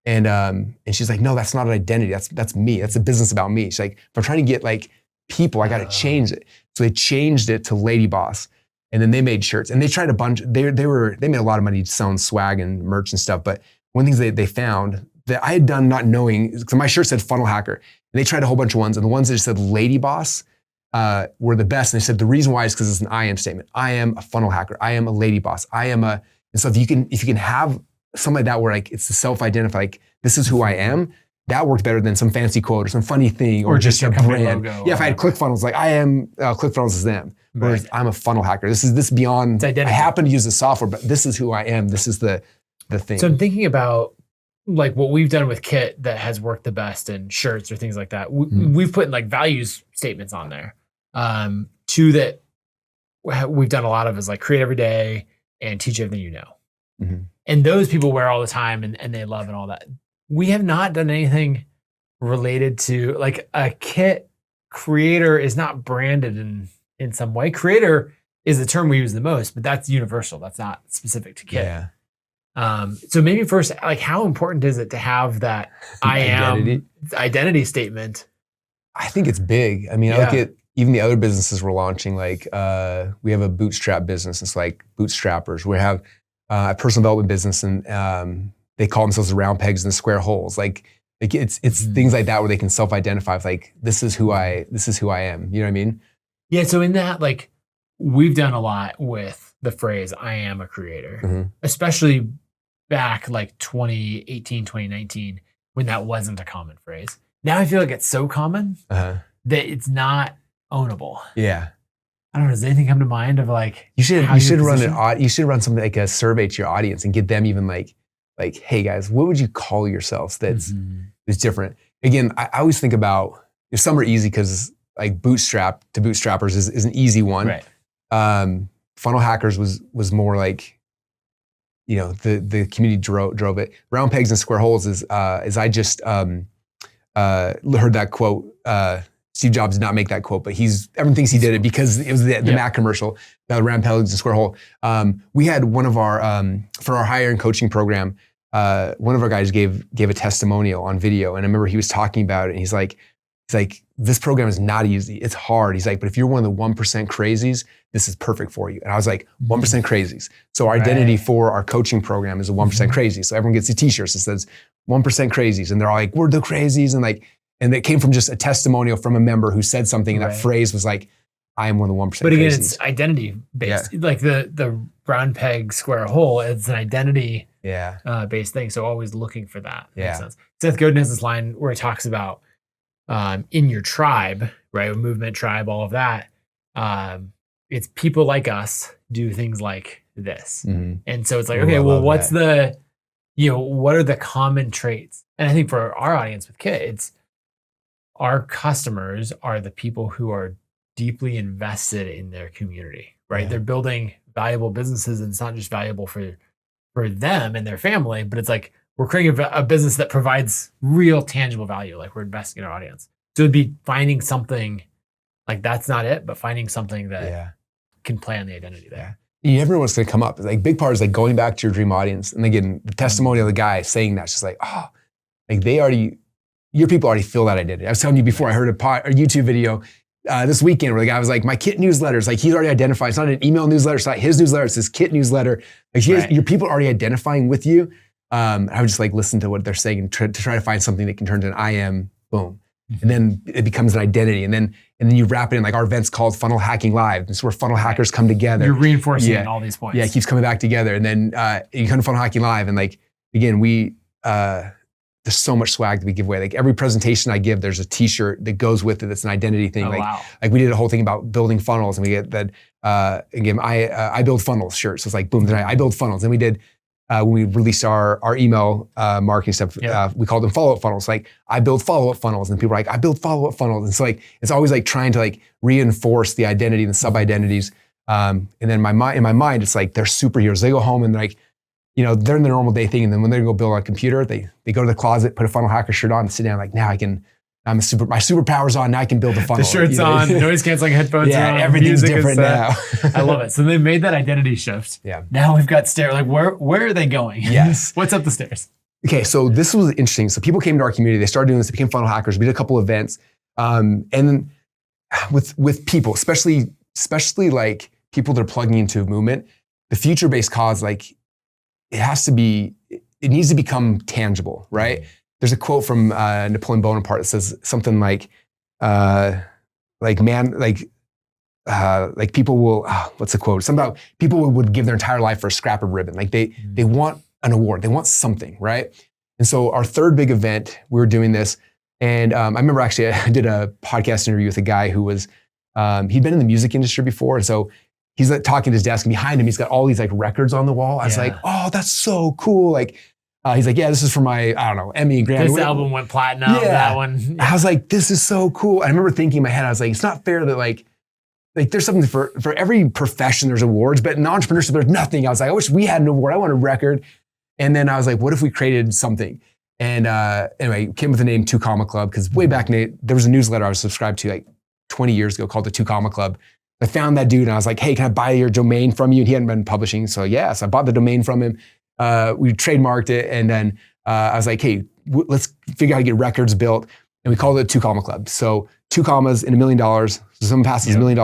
And she's like, no, that's not an identity. That's me. That's a business about me. She's like, if I'm trying to get like people, I got to change it. So they changed it to Lady Boss. And then they made shirts, and they tried a bunch. They made a lot of money selling swag and merch and stuff. But one of the things they found that I had done not knowing, because my shirt said funnel hacker, and they tried a whole bunch of ones, and the ones that just said Lady Boss were the best. And they said the reason why is because it's an I am statement. I am a funnel hacker. I am a lady boss. And so if you can have something like that where like it's the self-identify, like this is who I am. That worked better than some fancy quote or some funny thing or just a brand. Logo, yeah, if I had ClickFunnels, like I am ClickFunnels is them. Whereas right. I'm a funnel hacker. This beyond. I happen to use the software, but this is who I am. This is the thing. So I'm thinking about like what we've done with Kit that has worked the best in shirts or things like that. We've put like values statements on there. 2 that we've done a lot of is like create every day and teach everything you know. Mm-hmm. And those people wear all the time and they love and all that. We have not done anything related to like a Kit creator is not branded in some way. Creator is the term we use the most, but that's universal. That's not specific to Kit. Yeah. So maybe first, like how important is it to have that I am identity statement? I think it's big. I mean, I look at even the other businesses we're launching, like we have a bootstrap business. It's like bootstrappers. We have a personal development business, and they call themselves the round pegs and the square holes. Like it's things like that where they can self-identify with like, this is who I am. You know what I mean? Yeah. So in that, like we've done a lot with the phrase, I am a creator, especially back like 2018, 2019, when that wasn't a common phrase. Now I feel like it's so common that it's not ownable. Yeah. I don't know. Does anything come to mind of like, you should run something like a survey to your audience and get them even like, hey guys, what would you call yourselves that's different? Again, I always think about, if some are easy because like bootstrap to bootstrappers is an easy one. Right. Funnel hackers was more like, the community drove it. Round pegs and square holes is I just heard that quote. Steve Jobs did not make that quote, but everyone thinks he did it because it was the Mac commercial, round pegs and square hole. We had one of our, for our hiring coaching program, one of our guys gave a testimonial on video. And I remember he was talking about it and he's like, He's like, this program is not easy. It's hard. He's like, but if you're one of the 1% crazies, this is perfect for you. And I was like, 1% crazies. So our identity for our coaching program is a 1% crazy. So everyone gets the t-shirts that says 1% crazies. And they're all like, we're the crazies. And it came from just a testimonial from a member who said something. And that phrase was like, I am one of the 1% But again, crazies. it's identity based. Like the round peg, square hole, it's an identity based thing. So always looking for that. Makes sense. Seth Godin has this line where he talks about in your tribe, right? Movement, tribe, all of that. It's people like us do things like this. And so it's like, okay, well, what's what are the common traits? And I think for our audience with kids, our customers are the people who are deeply invested in their community, right? They're building valuable businesses, and it's not just valuable for them and their family, but it's like, we're creating a business that provides real tangible value. Like we're investing in our audience. So it'd be finding something like that's not it, but finding something that can play on the identity there. You never know what's going to come up. Like big part is like going back to your dream audience. And again, the testimony of the guy saying that's just like, oh, like your people already feel that identity. I was telling you before, I heard a YouTube video this weekend where the guy was like, my kit newsletters, like he's already identified. It's not an email newsletter. It's not his newsletter. It's his kit newsletter. Like your people are already identifying with you. I would just like listen to what they're saying and try to find something that can turn to an I am, boom. And then it becomes an identity. And then you wrap it in, like our event's called Funnel Hacking Live. It's where funnel hackers come together. You're reinforcing all these points. Yeah, it keeps coming back together. And then you come to Funnel Hacking Live, and like, again, there's so much swag that we give away. Like every presentation I give, there's a t-shirt that goes with it. That's an identity thing. Like we did a whole thing about building funnels, and we get that, again, I build funnels shirt. So it's like, boom, I build funnels. And we did, when we released our email marketing stuff, we called them follow-up funnels. Like I build follow-up funnels, and people are like, I build follow-up funnels. And so like, it's always like trying to like reinforce the identity and the sub-identities. And then in my mind, it's like they're superheroes. They go home and like, they're in their normal day thing. And then when they go build on a computer, they go to the closet, put a funnel hacker shirt on, and sit down like, now my superpower's on, now I can build a funnel. The shirt's on, noise canceling headphones on. Everything's different now. I love it. So they made that identity shift. Yeah. Now we've got stairs. Like where are they going? Yes. What's up the stairs? Okay, so this was interesting. So people came to our community, they started doing this, they became funnel hackers. We did a couple events. And then with people, especially like people that are plugging into a movement, the future-based cause, like it needs to become tangible, right? There's a quote from Napoleon Bonaparte that says something like people will, what's the quote? Something about people would give their entire life for a scrap of ribbon. Like they want an award, they want something, right? And so our third big event, we were doing this. And I remember actually I did a podcast interview with a guy who was, he'd been in the music industry before. And so he's like talking to his desk, and behind him, he's got all these like records on the wall. I was like, oh, that's so cool. Like, he's like, yeah, this is for my, I don't know, Emmy, Grammy. This album went platinum, that one. Yeah. I was like, this is so cool. I remember thinking in my head, I was like, it's not fair that like there's something for every profession, there's awards, but in entrepreneurship, there's nothing. I was like, I wish we had an award. I want a record. And then I was like, what if we created something? And anyway, came with the name 2 Comma Club, because way back there was a newsletter I was subscribed to like 20 years ago called the 2 Comma Club. I found that dude and I was like, hey, can I buy your domain from you? And he hadn't been publishing. So yes, I bought the domain from him. We trademarked it. And then I was like, hey, let's figure out how to get records built. And we called it 2 Comma Club. So 2 commas in $1 million. So someone passes $1 million,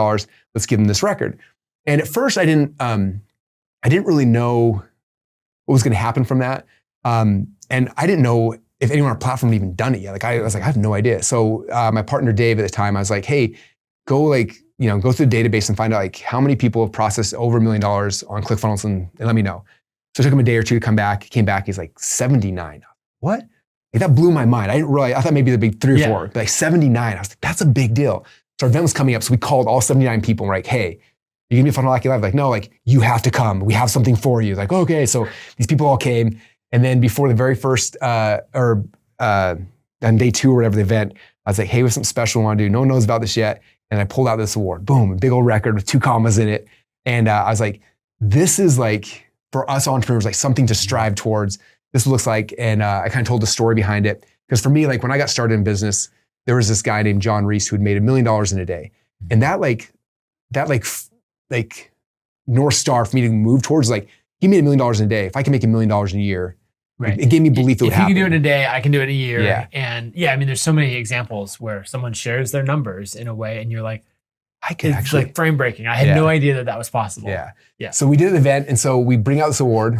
let's give them this record. And at first I didn't really know what was going to happen from that. And I didn't know if anyone on our platform had even done it yet. Like I was like, I have no idea. So my partner Dave at the time, I was like, hey, go through the database and find out like how many people have processed over $1 million on ClickFunnels and let me know. So it took him a day or two to come back. He came back, he's like 79. What? Like, that blew my mind. I thought maybe there'd be 3 or 4, but like 79. I was like, that's a big deal. So our event was coming up. So we called all 79 people and we're like, hey, you give me a Funnel Hacking Live? Like, no, like you have to come. We have something for you. Like, okay. So these people all came. And then before the very first, on day 2 or whatever the event, I was like, hey, we have something special we want to do. No one knows about this yet. And I pulled out this award. Boom, a big old record with 2 commas in it. And I was like, this is like, for us entrepreneurs, like something to strive towards. This looks like, and I kind of told the story behind it. Because for me, like when I got started in business, there was this guy named John Reese who had made $1 million in a day. And that North Star for me to move towards, like, he made $1 million in a day. If I can make $1 million in a year, Right. It gave me belief it would happen. If you can do it in a day, I can do it in a year. Yeah. And I mean, there's so many examples where someone shares their numbers in a way and you're like, I can it's like frame breaking. I had no idea that was possible. Yeah. So we did an event, and so we bring out this award,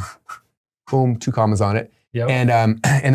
boom, 2 commas on it. Yep. And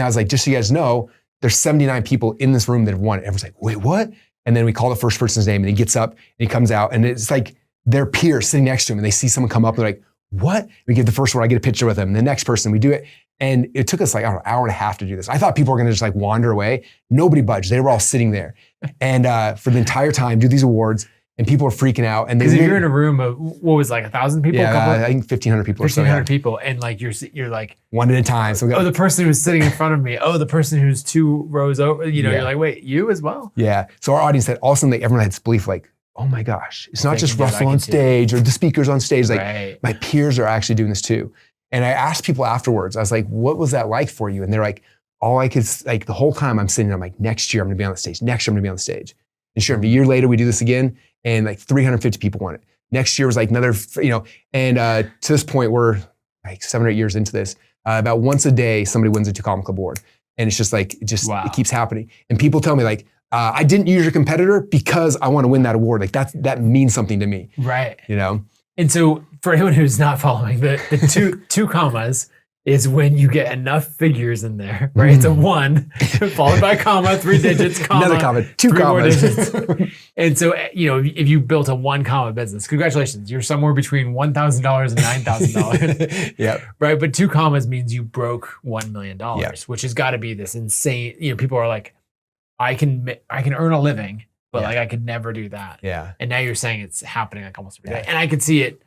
I was like, just so you guys know, there's 79 people in this room that have won it. Everyone's like, wait, what? And then we call the first person's name, and he gets up and he comes out, and it's like their peer sitting next to him, and they see someone come up, and they're like, what? We give the first one, I get a picture with him. And the next person, we do it. And it took us like, I don't know, an hour and a half to do this. I thought people were gonna just like wander away. Nobody budged. They were all sitting there. And for the entire time, do these awards, and people are freaking out. And because if you're in a room of, what was it, like 1,000 people? Yeah, I think 1,500 people or so. 1,500 people, and like you're like one at a time. So the person who's sitting in front of me. Oh, the person who's 2 rows over. You're like, wait, you as well? Yeah. So our audience had all of a sudden, like, everyone had this belief, like, oh my gosh, it's not just Russell on stage or the speakers on stage. Like my peers are actually doing this too. And I asked people afterwards, I was like, what was that like for you? And they're like, all I could, like the whole time I'm sitting there, I'm like, next year I'm gonna be on the stage. Next year I'm gonna be on the stage. And sure, a year later we do this again, and like 350 people won it. Next year was like another, and to this point we're like 7 or 8 years into this. About once a day, somebody wins a 2 Comma Club award. And it's just like, it keeps happening. And people tell me like, I didn't use your competitor because I want to win that award. Like that means something to me. Right. And so for anyone who's not following, the two commas is when you get enough figures in there, right? It's a 1 followed by a comma, 3 digits, comma, another comma, 2 commas. And so, if you built a 1 comma business, congratulations, you're somewhere between $1,000 and $9,000. Yeah. Right. But 2 commas means you broke $1 million, which has got to be this insane, people are like, I can earn a living, but like I could never do that. Yeah. And now you're saying it's happening like almost every day. And I could see it,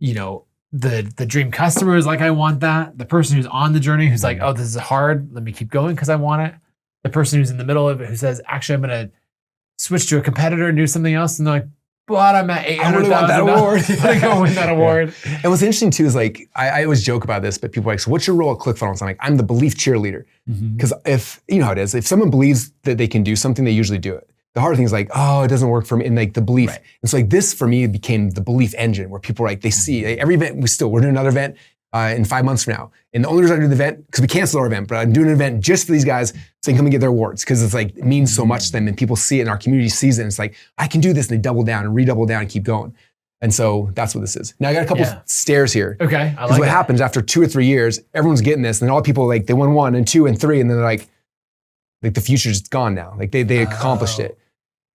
the dream customer is like, I want that. The person who's on the journey who's like, oh, this is hard. Let me keep going because I want it. The person who's in the middle of it who says, actually, I'm going to switch to a competitor and do something else. And they're like, but I'm at $800,000. I really want that award. I go win that award. And what's interesting too is like, I always joke about this, but people are like, so what's your role at ClickFunnels? I'm like, I'm the belief cheerleader. Because if, you know how it is, if someone believes that they can do something, they usually do it. The hard thing is like, oh, it doesn't work for me. And like the belief. Right. And so like this for me became the belief engine where people are like, they see like, every event, we're doing another event in 5 months from now. And the only reason I do the event, because we canceled our event, but I'm doing an event just for these guys so they can come and get their awards. Because it's like, it means so much to them and people see it and our community sees it. And it's like, I can do this. And they double down and redouble down and keep going. And so that's what this is. Now I got a couple stairs here. Okay. Because what happens after 2 or 3 years, everyone's getting this. And then all the people like, they won 1 and 2 and 3. And then they're like the future's gone now. Like they accomplished it.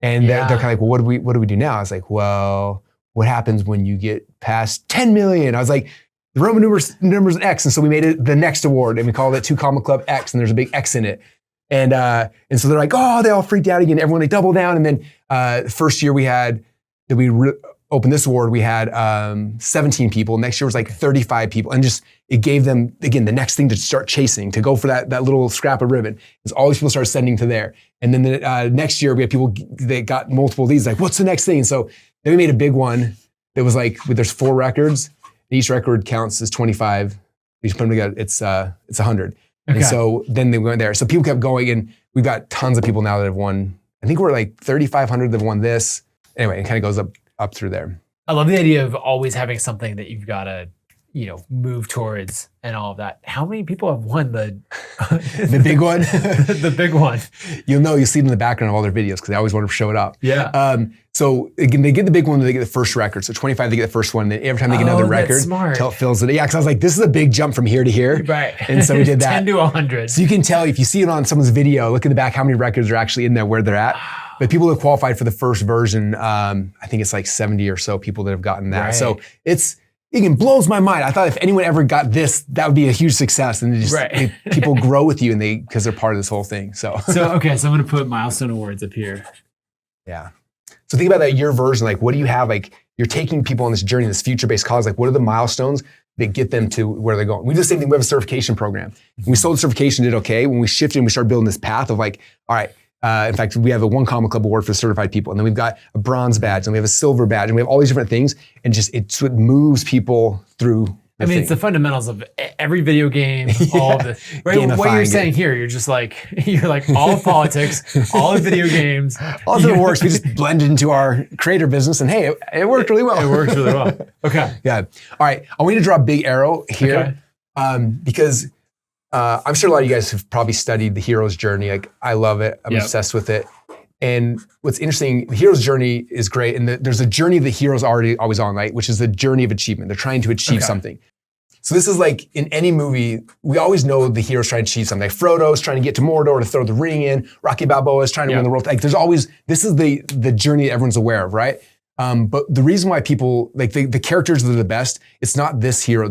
And they're kind of like, well, what do we do now? I was like, well, what happens when you get past 10 million? I was like, the Roman numbers X. And so we made it the next award and we called it 2 Comma Club X, and there's a big X in it. And so they're like, oh, they all freaked out again. Everyone, they double down. And then the first year we opened this award, we had 17 people. Next year was like 35 people. And just, it gave them, again, the next thing to start chasing, to go for that little scrap of ribbon. Because all these people started sending to there. And then the next year we had people, they got multiple of these, like, what's the next thing? So then we made a big one that was like, there's 4 records. And each record counts as 25. We just put them together, it's 100. Okay. And so then they went there. So people kept going, and we've got tons of people now that have won. I think we're like 3,500 that have won this. Anyway, it kind of goes up through there. I love the idea of always having something that you've got to, move towards and all of that. How many people have won the big one? The big one. You'll see it in the background of all their videos because they always want to show it up. Yeah. So again, they get the big one, they get the first record. So 25, they get the first one. Then every time they get another record, until it fills it. Yeah, because I was like, this is a big jump from here to here. Right. And so we did that. 10 to 100. So you can tell if you see it on someone's video, look at the back, how many records are actually in there, where they're at. But people that qualified for the first version, I think it's like 70 or so people that have gotten that. Right. So it blows my mind. I thought if anyone ever got this, that would be a huge success. And people grow with you because they're part of this whole thing. So okay, so I'm going to put milestone awards up here. Yeah. So think about that, your version. Like, what do you have? Like, you're taking people on this journey, this future-based cause. Like, what are the milestones that get them to where they're going? We do the same thing. We have a certification program. When we sold the certification, did okay. When we shifted and we started building this path of like, all right, in fact, we have a 1 Comma Club award for certified people. And then we've got a bronze badge, and we have a silver badge, and we have all these different things. And it's what moves people through. It's the fundamentals of every video game, all of this. Right? What you're saying here, you're like all of politics, all of video games. All of it works. We just blended into our creator business, and hey, it worked really well. It works really well. Okay. Yeah. All right. I want you to draw a big arrow here because I'm sure a lot of you guys have probably studied the hero's journey. Like, I love it. I'm obsessed with it. And what's interesting, the hero's journey is great. And there's a journey the hero's always on, right? Which is the journey of achievement. They're trying to achieve something. So this is like in any movie, we always know the hero's trying to achieve something. Like Frodo's trying to get to Mordor to throw the ring in. Rocky Balboa is trying to win the world. Like there's always, this is the journey that everyone's aware of, right? But the reason why people, like the characters that are the best, it's not this hero.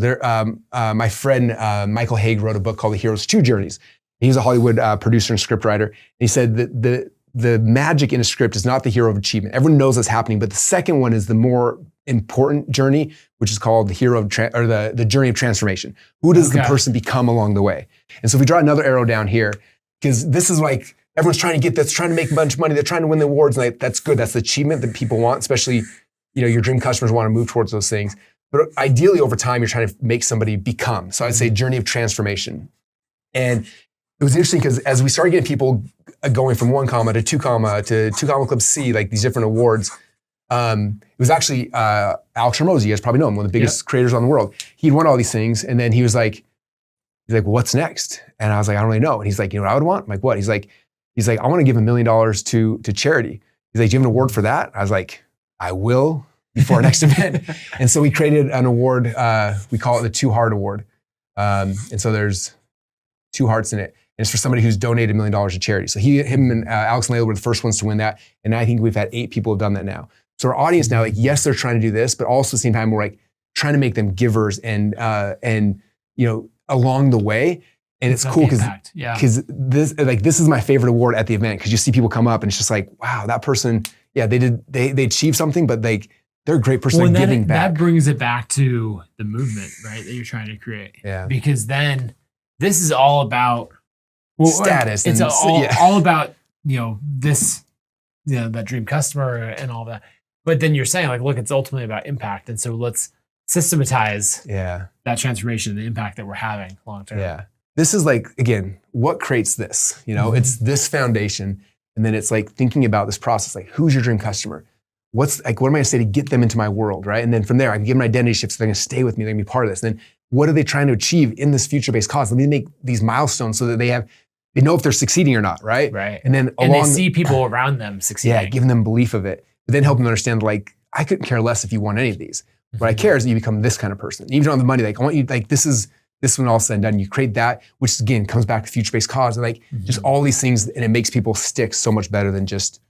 My friend Michael Haig wrote a book called The Hero's Two Journeys. He's a Hollywood producer and scriptwriter. And he said that the magic in a script is not the hero of achievement. Everyone knows that's happening, but the second one is the more important journey, which is called the hero of the journey of transformation. Who does the person become along the way? And so if we draw another arrow down here, because this is like, everyone's trying to get this, trying to make a bunch of money, they're trying to win the awards, and like, that's good. That's the achievement that people want, especially, your dream customers want to move towards those things. But ideally over time, you're trying to make somebody become. So I'd say journey of transformation. And it was interesting because as we started getting people going from 1 comma to 2 comma to 2 comma club C, like these different awards, it was actually Alex Hormozi, you guys probably know him, one of the biggest creators on the world. He'd won all these things, and then he's like, well, what's next? And I was like, I don't really know. And he's like, you know what I would want? I'm like, what? He's like, I want to give $1 million to charity. He's like, do you have an award for that? I was like, I will before our next event. And so we created an award. We call it the 2 Heart Award. And so there's 2 hearts in it. And it's for somebody who's donated $1 million to charity. So him and Alex and Layla were the first ones to win that. And I think we've had 8 people have done that now. So our audience now, like, yes, they're trying to do this, but also at the same time, we're like trying to make them givers and along the way. And it's cool because this is my favorite award at the event, because you see people come up and it's just like, wow, that person, they achieved something, but they're a great person giving back. That brings it back to the movement, right, that you're trying to create. Yeah. Because then this is all about status. It's all about, this, that dream customer and all that. But then you're saying, like, look, it's ultimately about impact. And so let's systematize that transformation, the impact that we're having long term. Yeah. This is like, again, what creates this? It's this foundation. And then it's like thinking about this process, like, who's your dream customer? What am I going to say to get them into my world, right? And then from there, I can give them an identity shift so they're going to stay with me, they're going to be part of this. And then what are they trying to achieve in this future-based cause? Let me make these milestones so that they know if they're succeeding or not, right? Right. And then they see people around them succeeding. Yeah, giving them belief of it. But then help them understand, like, I couldn't care less if you want any of these. What I care is that you become this kind of person. Even if you don't have the money, like, I want you, like, this when all said and done, you create that, which again comes back to future-based cause, and like just all these things, and it makes people stick so much better than just,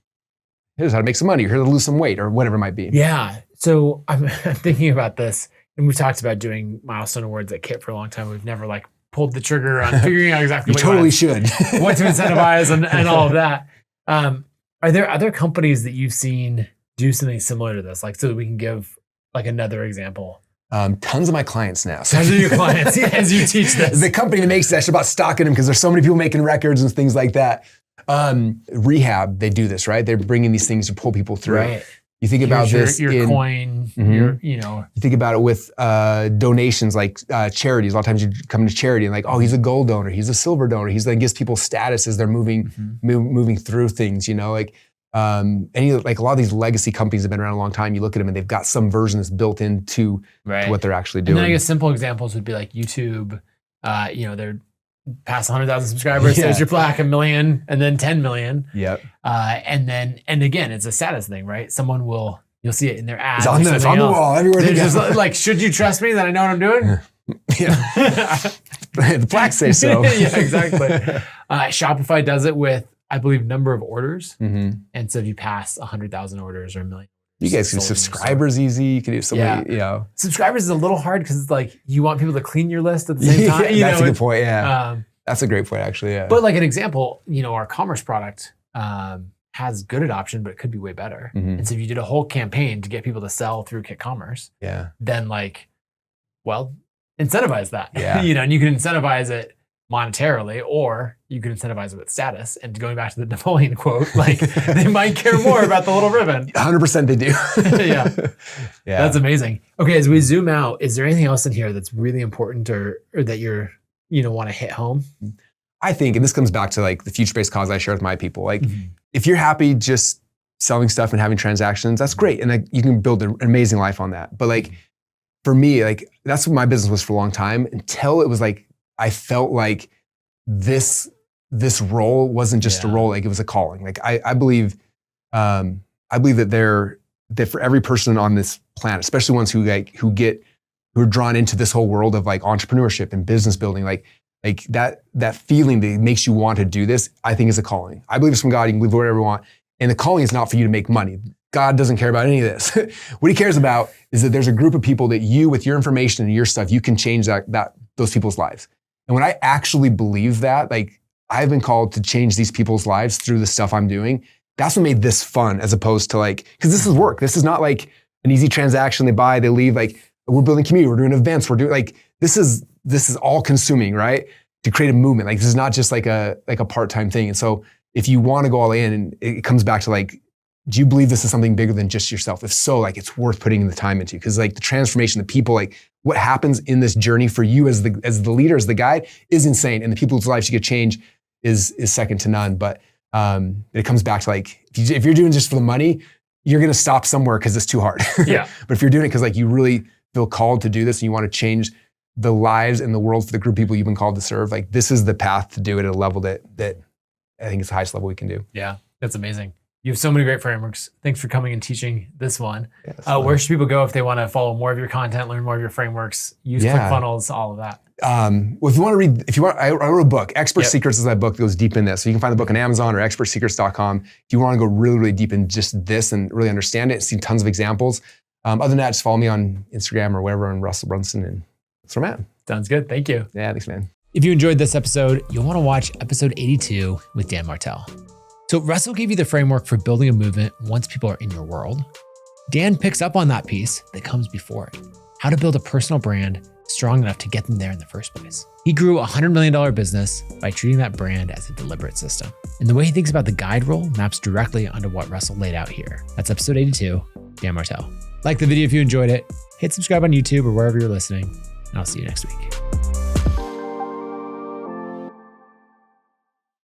here's how to make some money, or here's how to lose some weight, or whatever it might be. Yeah. So I'm thinking about this, and we've talked about doing milestone awards at Kit for a long time. We've never like pulled the trigger on figuring out exactly what totally should. What to incentivize and all of that. Are there other companies that you've seen do something similar to this, like, so that we can give like another example? Tons of my clients now. Tons of your clients, as you teach this. The company that makes that, about stocking them, because there's so many people making records and things like that. Rehab, they do this, right? They're bringing these things to pull people through. Right. You think about this your coin, you think about it with donations, like charities. A lot of times you come to charity and like, oh, he's a gold donor, he's a silver donor. He's like, gives people status as they're moving through things, like a lot of these legacy companies have been around a long time. You look at them and they've got some version that's built into what they're actually doing. And then I guess simple examples would be like YouTube, they're past 100,000 subscribers, there's your plaque, 1 million, and then 10 million. Yep. And again, it's a status thing, right? You'll see it in their ads. It's on the wall everywhere. They're just like, should you trust me that I know what I'm doing? The plaque says so. Yeah, exactly. Shopify does it with, I believe, number of orders. And so if you pass 100,000 orders or 1 million, you guys can do subscribers easy. You can do somebody, Subscribers is a little hard because it's like you want people to clean your list at the same time. That's a good point. Yeah, that's a great point, actually. Yeah. But like an example, our commerce product has good adoption, but it could be way better. And so if you did a whole campaign to get people to sell through Kit Commerce, then incentivize that. Yeah. And you can incentivize it monetarily, or you can incentivize it with status. And going back to the Napoleon quote, like they might care more about the little ribbon. 100% they do. Yeah. That's amazing. Okay, as we zoom out, is there anything else in here that's really important or that you're, want to hit home? I think, and this comes back to like the future-based cause I share with my people, like if you're happy just selling stuff and having transactions, that's great. And like you can build an amazing life on that. But like for me, like that's what my business was for a long time, until it was like, I felt like this role wasn't just a role, like it was a calling. Like I believe that for every person on this planet, especially ones who are drawn into this whole world of like entrepreneurship and business building, like that feeling that makes you want to do this, I think is a calling. I believe it's from God. You can believe whatever you want. And the calling is not for you to make money. God doesn't care about any of this. What he cares about is that there's a group of people that you, with your information and your stuff, you can change those people's lives. And when I actually believe that, like I've been called to change these people's lives through the stuff I'm doing, that's what made this fun, as opposed to like, because this is work. This is not like an easy transaction. They buy, they leave. Like we're building community, we're doing events, we're doing like, this is all consuming, right? To create a movement. Like this is not just like a part-time thing. And so if you want to go all in, and it comes back to like, do you believe this is something bigger than just yourself? If so, like it's worth putting the time into, because like the transformation, the people, like what happens in this journey for you as the leader, as the guide, is insane. And the people's lives you get change is second to none. But it comes back to like, if you're doing just for the money, you're going to stop somewhere because it's too hard. Yeah. But if you're doing it because like you really feel called to do this and you want to change the lives and the world for the group of people you've been called to serve, like this is the path to do it at a level that I think is the highest level we can do. Yeah, that's amazing. You have so many great frameworks. Thanks for coming and teaching this one. Yeah, where should people go if they want to follow more of your content, learn more of your frameworks, use ClickFunnels, all of that? Well, if you want, I wrote a book. Expert Secrets is that book that goes deep in this. So you can find the book on Amazon or expertsecrets.com. If you want to go really, really deep in just this and really understand it, see tons of examples. Other than that, just follow me on Instagram or wherever on Russell Brunson, and that's where I'm at. Sounds good. Thank you. Yeah, thanks, man. If you enjoyed this episode, you'll want to watch episode 82 with Dan Martell. So Russell gave you the framework for building a movement once people are in your world. Dan picks up on that piece that comes before it, how to build a personal brand strong enough to get them there in the first place. He grew a $100 million business by treating that brand as a deliberate system. And the way he thinks about the guide role maps directly onto what Russell laid out here. That's episode 82, Dan Martell. Like the video if you enjoyed it, hit subscribe on YouTube or wherever you're listening, and I'll see you next week.